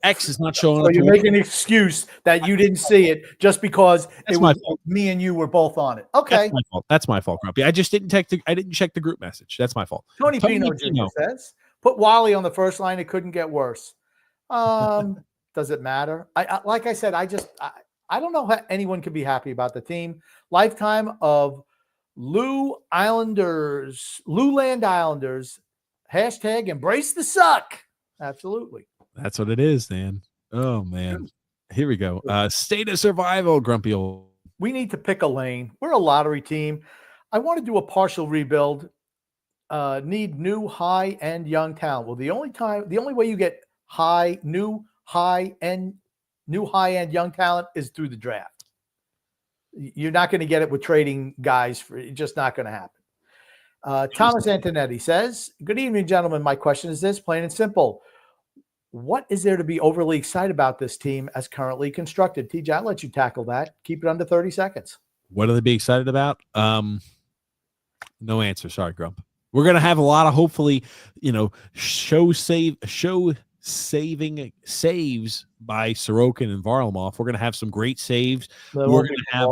X is not showing so up. You're making an excuse that you didn't see it just because it was me and you were both on it. Okay. That's my fault, Grumpy. I just didn't I didn't check the group message. That's my fault. Tony Pino Jr. says, put Wally on the first line. It couldn't get worse. Does it matter? I like I said, I don't know how anyone could be happy about the team. Lifetime of Luland Islanders. Hashtag embrace the suck. Absolutely. That's what it is, Dan. Oh, man. Here we go. State of survival, Grumpy old. We need to pick a lane. We're a lottery team. I want to do a partial rebuild. Need new high-end young talent. Well, the only way you get new high-end young talent is through the draft. You're not going to get it with trading guys. It's just not going to happen. Thomas Antonetti says, good evening, gentlemen. My question is this, plain and simple. What is there to be overly excited about this team as currently constructed? TJ, I'll let you tackle that. Keep it under 30 seconds. What are they be excited about? No answer. Sorry, Grump. We're going to have a lot of, hopefully, show saving saves by Sorokin and Varlamov. We're going to have some great saves. We're going to have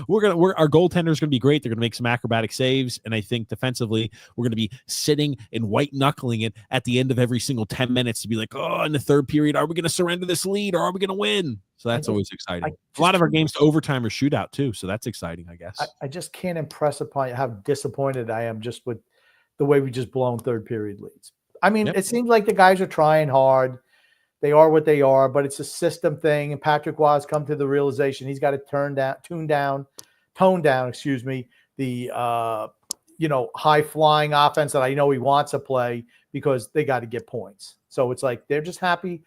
our goaltender is going to be great. They're going to make some acrobatic saves, and I think defensively we're going to be sitting and white knuckling it at the end of every single 10 minutes to be like, oh, in the third period, are we going to surrender this lead or are we going to win? So that's always exciting. A lot of our games to overtime or shootout too, so that's exciting, I guess. I just can't impress upon you how disappointed I am just with the way we just blown third period leads. I mean, It seems like the guys are trying hard. They are what they are, but it's a system thing. And Patrick Waugh has come to the realization he's got to tone down, the high flying offense that I know he wants to play because they got to get points. So it's like they're just happy.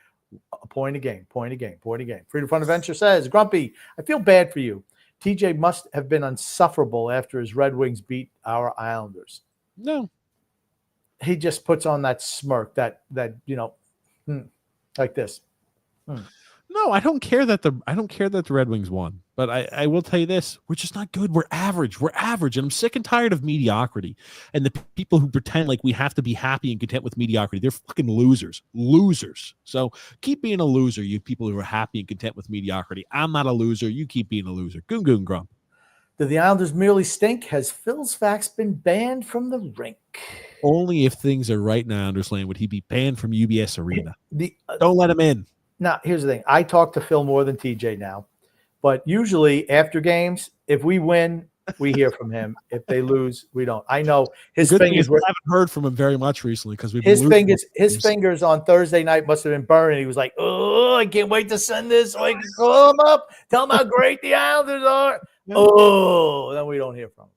A point a game. Freedom Fund Adventure says, Grumpy, I feel bad for you. TJ must have been insufferable after his Red Wings beat our Islanders. No. He just puts on that smirk that like this. No, I don't care that the Red Wings won. But I will tell you this, we're just not good. We're average. We're average. And I'm sick and tired of mediocrity. And the people who pretend like we have to be happy and content with mediocrity, they're fucking losers. Losers. So keep being a loser, you people who are happy and content with mediocrity. I'm not a loser. You keep being a loser. Goon Goon Grump. Do the Islanders merely stink? Has Phil's Fax been banned from the rink? Only if things are right in Islanders land would he be banned from UBS Arena. Don't let him in. Now, here's the thing. I talk to Phil more than TJ now. But usually after games, if we win, we hear from him. If they lose, we don't. I know his fingers were. I haven't heard from him very much recently because his fingers on Thursday night must have been burning. He was like, "Oh, I can't wait to send this so I can call him up, tell him how great the Islanders are." Oh, then we don't hear from him.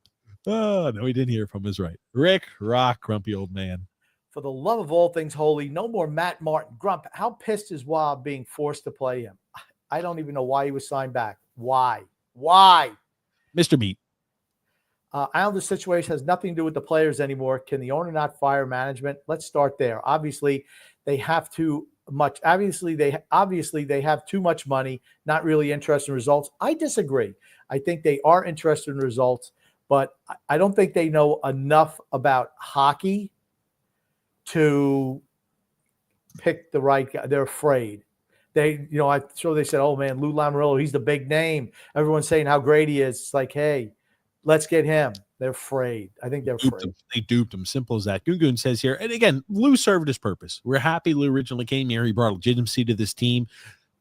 Oh, no, we didn't hear from him. Is right. Rick Rock, grumpy old man. For the love of all things holy, no more Matt Martin. Grump, how pissed is Wob being forced to play him? I don't even know why he was signed back. Why? Mr. Meat. Islanders situation has nothing to do with the players anymore. Can the owner not fire management? Let's start there. Obviously, they have too much. Obviously, they have too much money, not really interested in results. I disagree. I think they are interested in results, but I don't think they know enough about hockey to pick the right guy. They're afraid. They said, "Oh man, Lou Lamoriello, he's the big name." Everyone's saying how great he is. It's like, hey, let's get him. They're afraid. I think they're afraid. They duped him. Simple as that. Goon says here, and again, Lou served his purpose. We're happy Lou originally came here. He brought legitimacy to this team,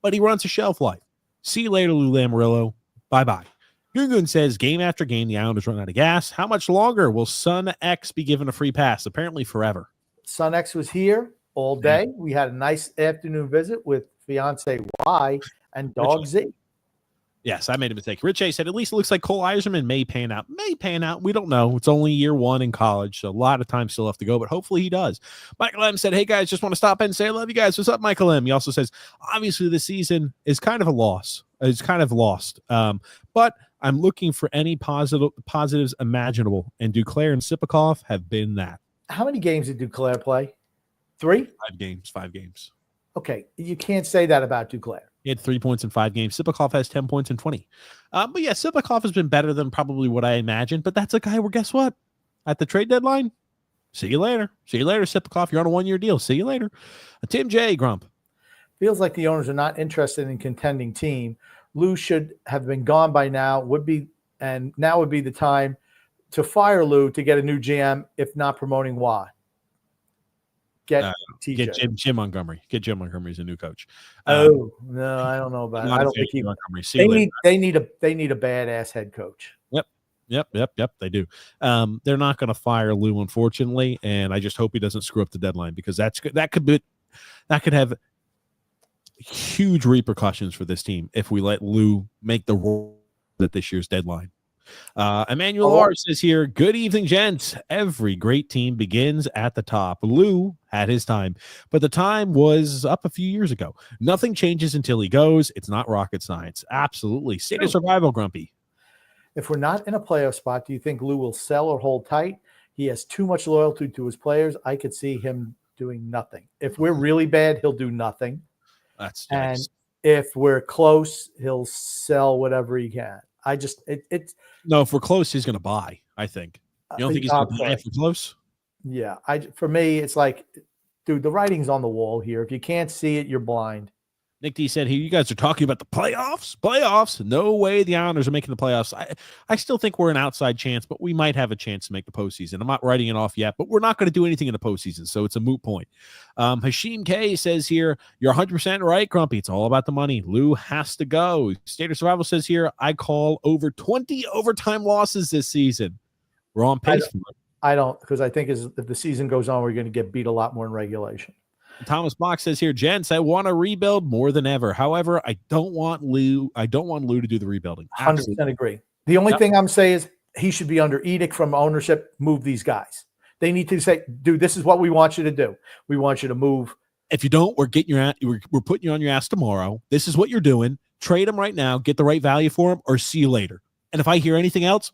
but he runs a shelf life. See you later, Lou Lamoriello. Bye-bye. Goon says, game after game, the Islanders run out of gas. How much longer will Son X be given a free pass? Apparently forever. Son X was here all day. We had a nice afternoon visit with fiance Y and dog Z. Yes, I made a mistake. Rich A said, at least it looks like Cole Eiserman may pan out. We don't know. It's only year one in college, so a lot of time still left to go, but hopefully he does. Michael M said, hey, guys, just want to stop in and say I love you guys. What's up, Michael M? He also says, obviously the season is kind of a loss. It's kind of lost, but I'm looking for any positives imaginable, and Duclair and Sipakov have been that. How many games did Duclair play? 3? 5 games. Okay, you can't say that about Duclair. He had 3 points in 5 games. Sipakov has 10 points in 20. But yeah, Sipakov has been better than probably what I imagined. But that's a guy where, guess what? At the trade deadline, see you later. See you later, Sipakov. You're on a 1-year deal. See you later. Tim J. Grump. Feels like the owners are not interested in contending team. Lou should have been gone by now. Now would be the time to fire Lou to get a new GM, if not promoting Wah. Get Jim Montgomery. Get Jim Montgomery as a new coach. No, I don't know about it. I don't think they need a badass head coach. Yep. They do. They're not going to fire Lou, unfortunately, and I just hope he doesn't screw up the deadline, because that could have huge repercussions for this team if we let Lou make the rule at this year's deadline. Emmanuel R says here, good evening, gents. Every great team begins at the top. Lou had his time, but the time was up a few years ago. Nothing changes until he goes. It's not rocket science. Absolutely. State of survival, Grumpy. If we're not in a playoff spot, do you think Lou will sell or hold tight? He has too much loyalty to his players. I could see him doing nothing. If we're really bad, he'll do nothing. That's nice. And if we're close, he'll sell whatever he can. No, if we're close, he's going to buy, I think. You don't think he's going to buy if we're close? Yeah. For me, it's like, dude, the writing's on the wall here. If you can't see it, you're blind. Nick D said, hey, you guys are talking about the playoffs. No way the Islanders are making the playoffs. I still think we're an outside chance, but we might have a chance to make the postseason. I'm not writing it off yet, but we're not going to do anything in the postseason, so it's a moot point. Hashim K says here, you're 100% right, Grumpy. It's all about the money. Lou has to go. State of Survival says here, I call over 20 overtime losses this season. We're on pace for it. I don't, because I think if the season goes on, we're going to get beat a lot more in regulation. Thomas Bach says here, gents, I want to rebuild more than ever. However, I don't want Lou to do the rebuilding. 100% agree. The only thing I'm saying is he should be under edict from ownership. Move these guys. They need to say, dude, this is what we want you to do. We want you to move. If you don't, we're putting you on your ass tomorrow. This is what you're doing. Trade him right now. Get the right value for him, or see you later. And if I hear anything else,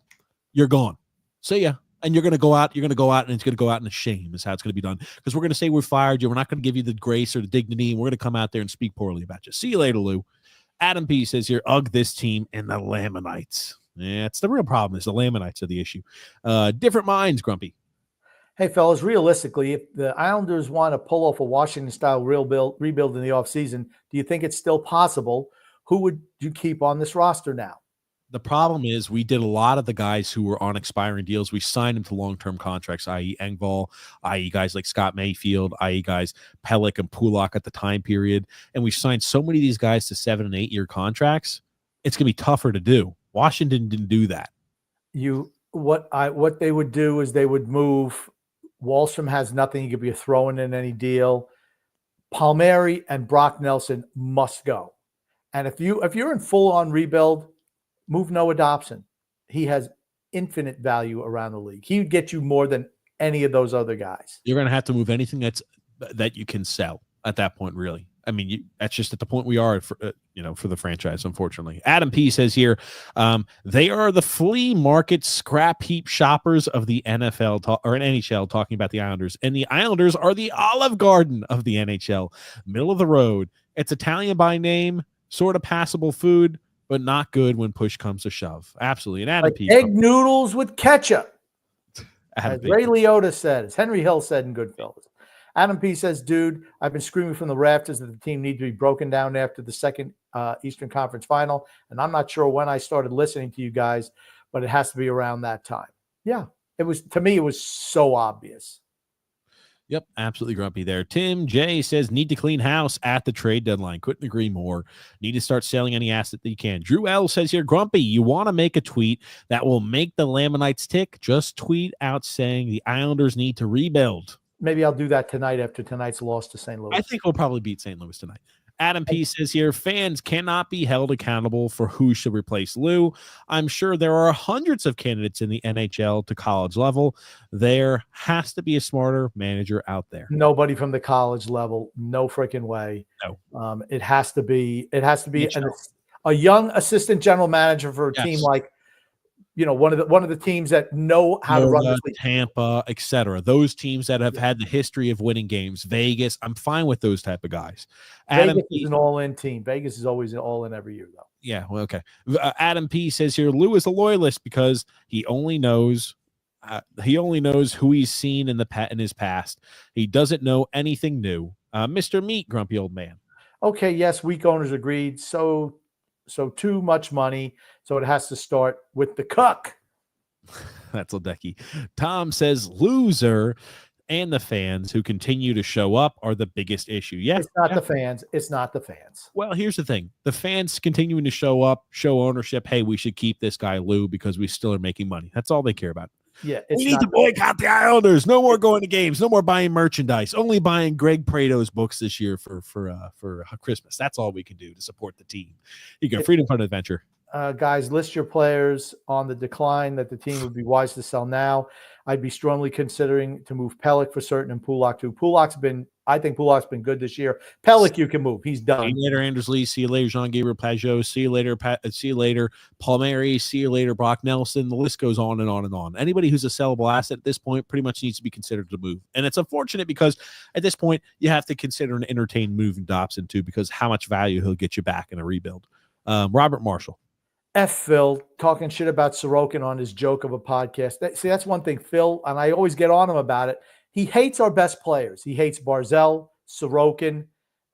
you're gone. See ya. And you're going to go out, and it's going to go out in a shame is how it's going to be done. Because we're going to say we fired you. We're not going to give you the grace or the dignity, and we're going to come out there and speak poorly about you. See you later, Lou. Adam P says here, ugh, this team and the Lamanites. Yeah, it's the real problem is the Lamanites are the issue. Different minds, Grumpy. Hey, fellas, realistically, if the Islanders want to pull off a Washington-style rebuild in the offseason, do you think it's still possible? Who would you keep on this roster now? The problem is we did a lot of the guys who were on expiring deals. We signed them to long-term contracts, i.e. Engvall, i.e. guys like Scott Mayfield, i.e. guys Pelech and Pulak at the time period. And we signed so many of these guys to 7- and 8-year contracts. It's going to be tougher to do. Washington didn't do that. What they would do is they would move. Wallstrom has nothing. He could be throwing in any deal. Palmieri and Brock Nelson must go. And if you're in full-on rebuild, move Noah Dobson. He has infinite value around the league. He would get you more than any of those other guys. You're going to have to move anything that you can sell at that point, really. I mean, that's just at the point we are for the franchise, unfortunately. Adam P says here, they are the flea market scrap heap shoppers of the NFL or an NHL, talking about the Islanders. And the Islanders are the Olive Garden of the NHL. Middle of the road. It's Italian by name, sort of passable food, but not good when push comes to shove. Absolutely. And Adam like P. Egg noodles with ketchup. Adam As P. Ray Liotta said, as Henry Hill said in Goodfellas. Adam P. says, dude, I've been screaming from the rafters that the team need to be broken down after the second Eastern Conference final. And I'm not sure when I started listening to you guys, but it has to be around that time. Yeah, to me, it was so obvious. Yep, absolutely grumpy there. Tim J says, need to clean house at the trade deadline. Couldn't agree more. Need to start selling any asset that you can. Drew L says here, Grumpy, you want to make a tweet that will make the Lamanites tick? Just tweet out saying the Islanders need to rebuild. Maybe I'll do that tonight after tonight's loss to St. Louis. I think we'll probably beat St. Louis tonight. Adam P says here, fans cannot be held accountable for who should replace Lou. I'm sure there are hundreds of candidates in the NHL to college level. There has to be a smarter manager out there. Nobody from the college level. No freaking way. No. It has to be a young assistant general manager for a team like, one of the teams that know how to run the league. Tampa, etc. Those teams that have had the history of winning games. Vegas, I'm fine with those type of guys. Vegas is an all-in team. Vegas is always an all-in every year, though. Yeah, well, okay. Adam P says here, Lou is a loyalist because he only knows who he's seen in his past. He doesn't know anything new. Mr. Meat, grumpy old man. Okay, yes, weak owners agreed. So too much money. So it has to start with the cuck. That's Ledecky. Tom says loser and the fans who continue to show up are the biggest issue. Yeah. It's not the fans. It's not the fans. Well, here's the thing. The fans continuing to show up, show ownership. Hey, we should keep this guy Lou because we still are making money. That's all they care about. Yeah. We need to boycott the Islanders. No more going to games. No more buying merchandise. Only buying Greg Prado's books this year for Christmas. That's all we can do to support the team. You got Freedom Fund Adventure. Guys, list your players on the decline that the team would be wise to sell now. I'd be strongly considering to move Pelech for certain and Pulak too. I think Pulak's been good this year. Pelech, you can move. He's done. See you later, Anders Lee. See you later, Jean-Gabriel Pajot. See you later, Palmieri. See you later, Brock Nelson. The list goes on and on and on. Anybody who's a sellable asset at this point pretty much needs to be considered to move. And it's unfortunate because at this point, you have to consider and entertain moving Dobson too because how much value he'll get you back in a rebuild. Robert Marshall. F Phil talking shit about Sorokin on his joke of a podcast. That's one thing, Phil, and I always get on him about it. He hates our best players. He hates Barzell, Sorokin.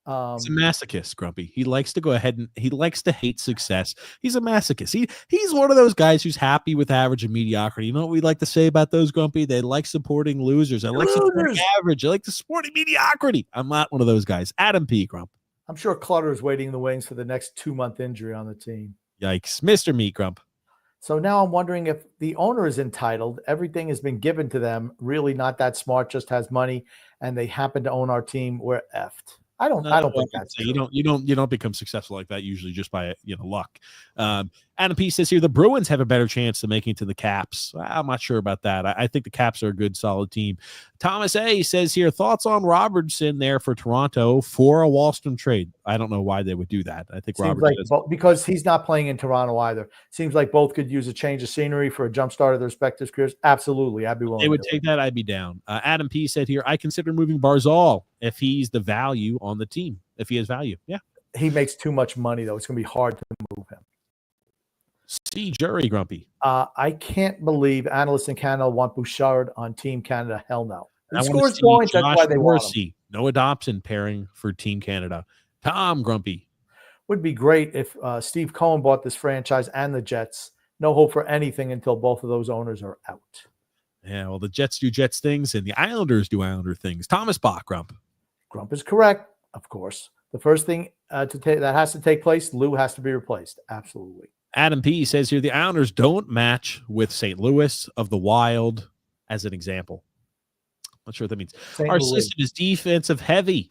He's a masochist, Grumpy. He likes to go ahead and he likes to hate success. He's a masochist. He's one of those guys who's happy with average and mediocrity. You know what we like to say about those, Grumpy? They like supporting losers. I like supporting average. I like to supporting mediocrity. I'm not one of those guys. Adam P. Grump. I'm sure Clutter's waiting in the wings for the next 2-month injury on the team. Yikes. Mr. Meat Grump. So now I'm wondering if the owner is entitled. Everything has been given to them. Really not that smart, just has money, and they happen to own our team. We're effed. I don't think that's you don't become successful like that usually just by luck. Adam P says here the Bruins have a better chance of making it to the Caps. I'm not sure about that. I think the Caps are a good solid team. Thomas A says here thoughts on Robertson there for Toronto for a Wallstrom trade. I don't know why they would do that. I think because he's not playing in Toronto either. Seems like both could use a change of scenery for a jump start of their respective careers. Absolutely, I'd be willing. They would take that. I'd be down. Adam P said here I consider moving Barzal if he's the value on the team. If he has value, yeah. He makes too much money, though. It's going to be hard to move him. See Jerry Grumpy. I can't believe analysts in Canada want Bouchard on Team Canada. Hell no. He I wanna scores see points. That's Josh why they want him. Morrissey. Noah Dobson pairing for Team Canada. Tom Grumpy. Would be great if Steve Cohen bought this franchise and the Jets. No hope for anything until both of those owners are out. Yeah, well, the Jets do Jets things and the Islanders do Islander things. Thomas Bach, Grump. Grump is correct, of course. The first thing that has to take place, Lou has to be replaced. Absolutely. Adam P. says here the Islanders don't match with St. Louis of the Wild as an example. Not sure what that means. Our system is defensive heavy.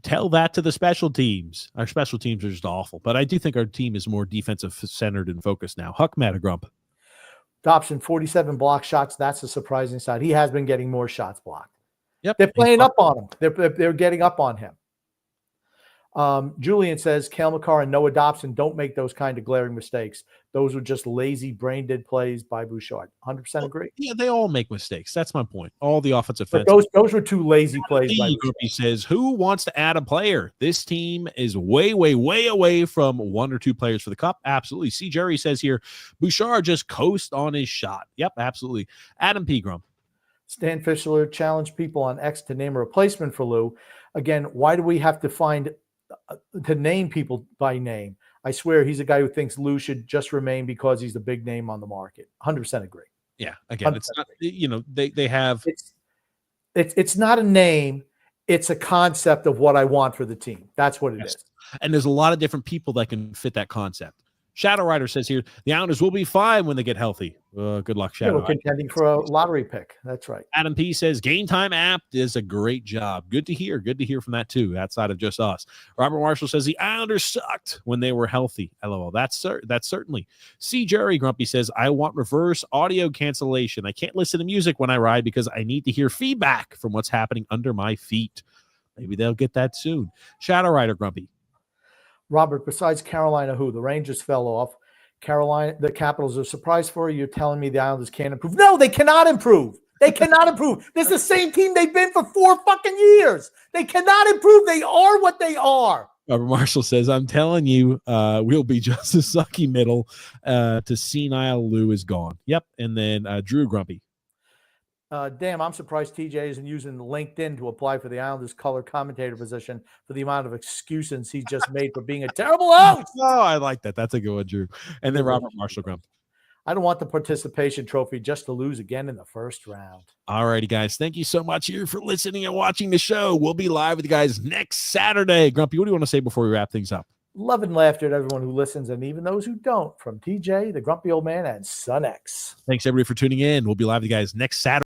Tell that to the special teams. Our special teams are just awful, but I do think our team is more defensive centered and focused now. Huck Grump. Dobson, 47 block shots. That's a surprising side. He has been getting more shots blocked. Yep. They're playing up on him. They're getting up on him. Julian says Cale Makar and Noah Dobson don't make those kind of glaring mistakes. Those were just lazy, brain-dead plays by Bouchard. 100% agree. Yeah, they all make mistakes. That's my point. All the offensive. But those were two lazy plays by Bouchard. He says, who wants to add a player? This team is way, way, way away from 1 or 2 players for the cup. Absolutely. See, Jerry says here, Bouchard just coast on his shot. Yep, absolutely. Adam P. Grump. Stan Fischler challenged people on X to name a replacement for Lou. Again, why do we have to name people by name? I swear he's a guy who thinks Lou should just remain because he's the big name on the market. 100% agree. Yeah, again, it's not, they have it's not a name, it's a concept of what I want for the team. That's what it is. And there's a lot of different people that can fit that concept. Shadow Rider says here, the Islanders will be fine when they get healthy. Good luck, Shadow. We're contending for a lottery pick. That's right. Adam P says, Game Time app does a great job. Good to hear. Good to hear from that, too, outside of just us. Robert Marshall says, the Islanders sucked when they were healthy. LOL. That's certainly. C. Jerry Grumpy says, I want reverse audio cancellation. I can't listen to music when I ride because I need to hear feedback from what's happening under my feet. Maybe they'll get that soon. Shadow Rider Grumpy. Robert, besides Carolina, who? The Rangers fell off. Carolina, the Capitals are surprised for you. You're telling me the Islanders can't improve. No, they cannot improve. They cannot improve. This is the same team they've been for 4 fucking years. They cannot improve. They are what they are. Robert Marshall says, I'm telling you, we'll be just a sucky middle to senile Lou is gone. Yep. And then Drew Grumpy. Damn, I'm surprised TJ isn't using LinkedIn to apply for the Islanders color commentator position for the amount of excuses he just made for being a terrible host. Oh, I like that. That's a good one, Drew. And then Robert Marshall Grump. I don't want the participation trophy just to lose again in the first round. All righty, guys. Thank you so much here for listening and watching the show. We'll be live with you guys next Saturday. Grumpy, what do you want to say before we wrap things up? Love and laughter to everyone who listens and even those who don't. From TJ, the Grumpy Old Man, and Son X. Thanks, everybody, for tuning in. We'll be live with you guys next Saturday.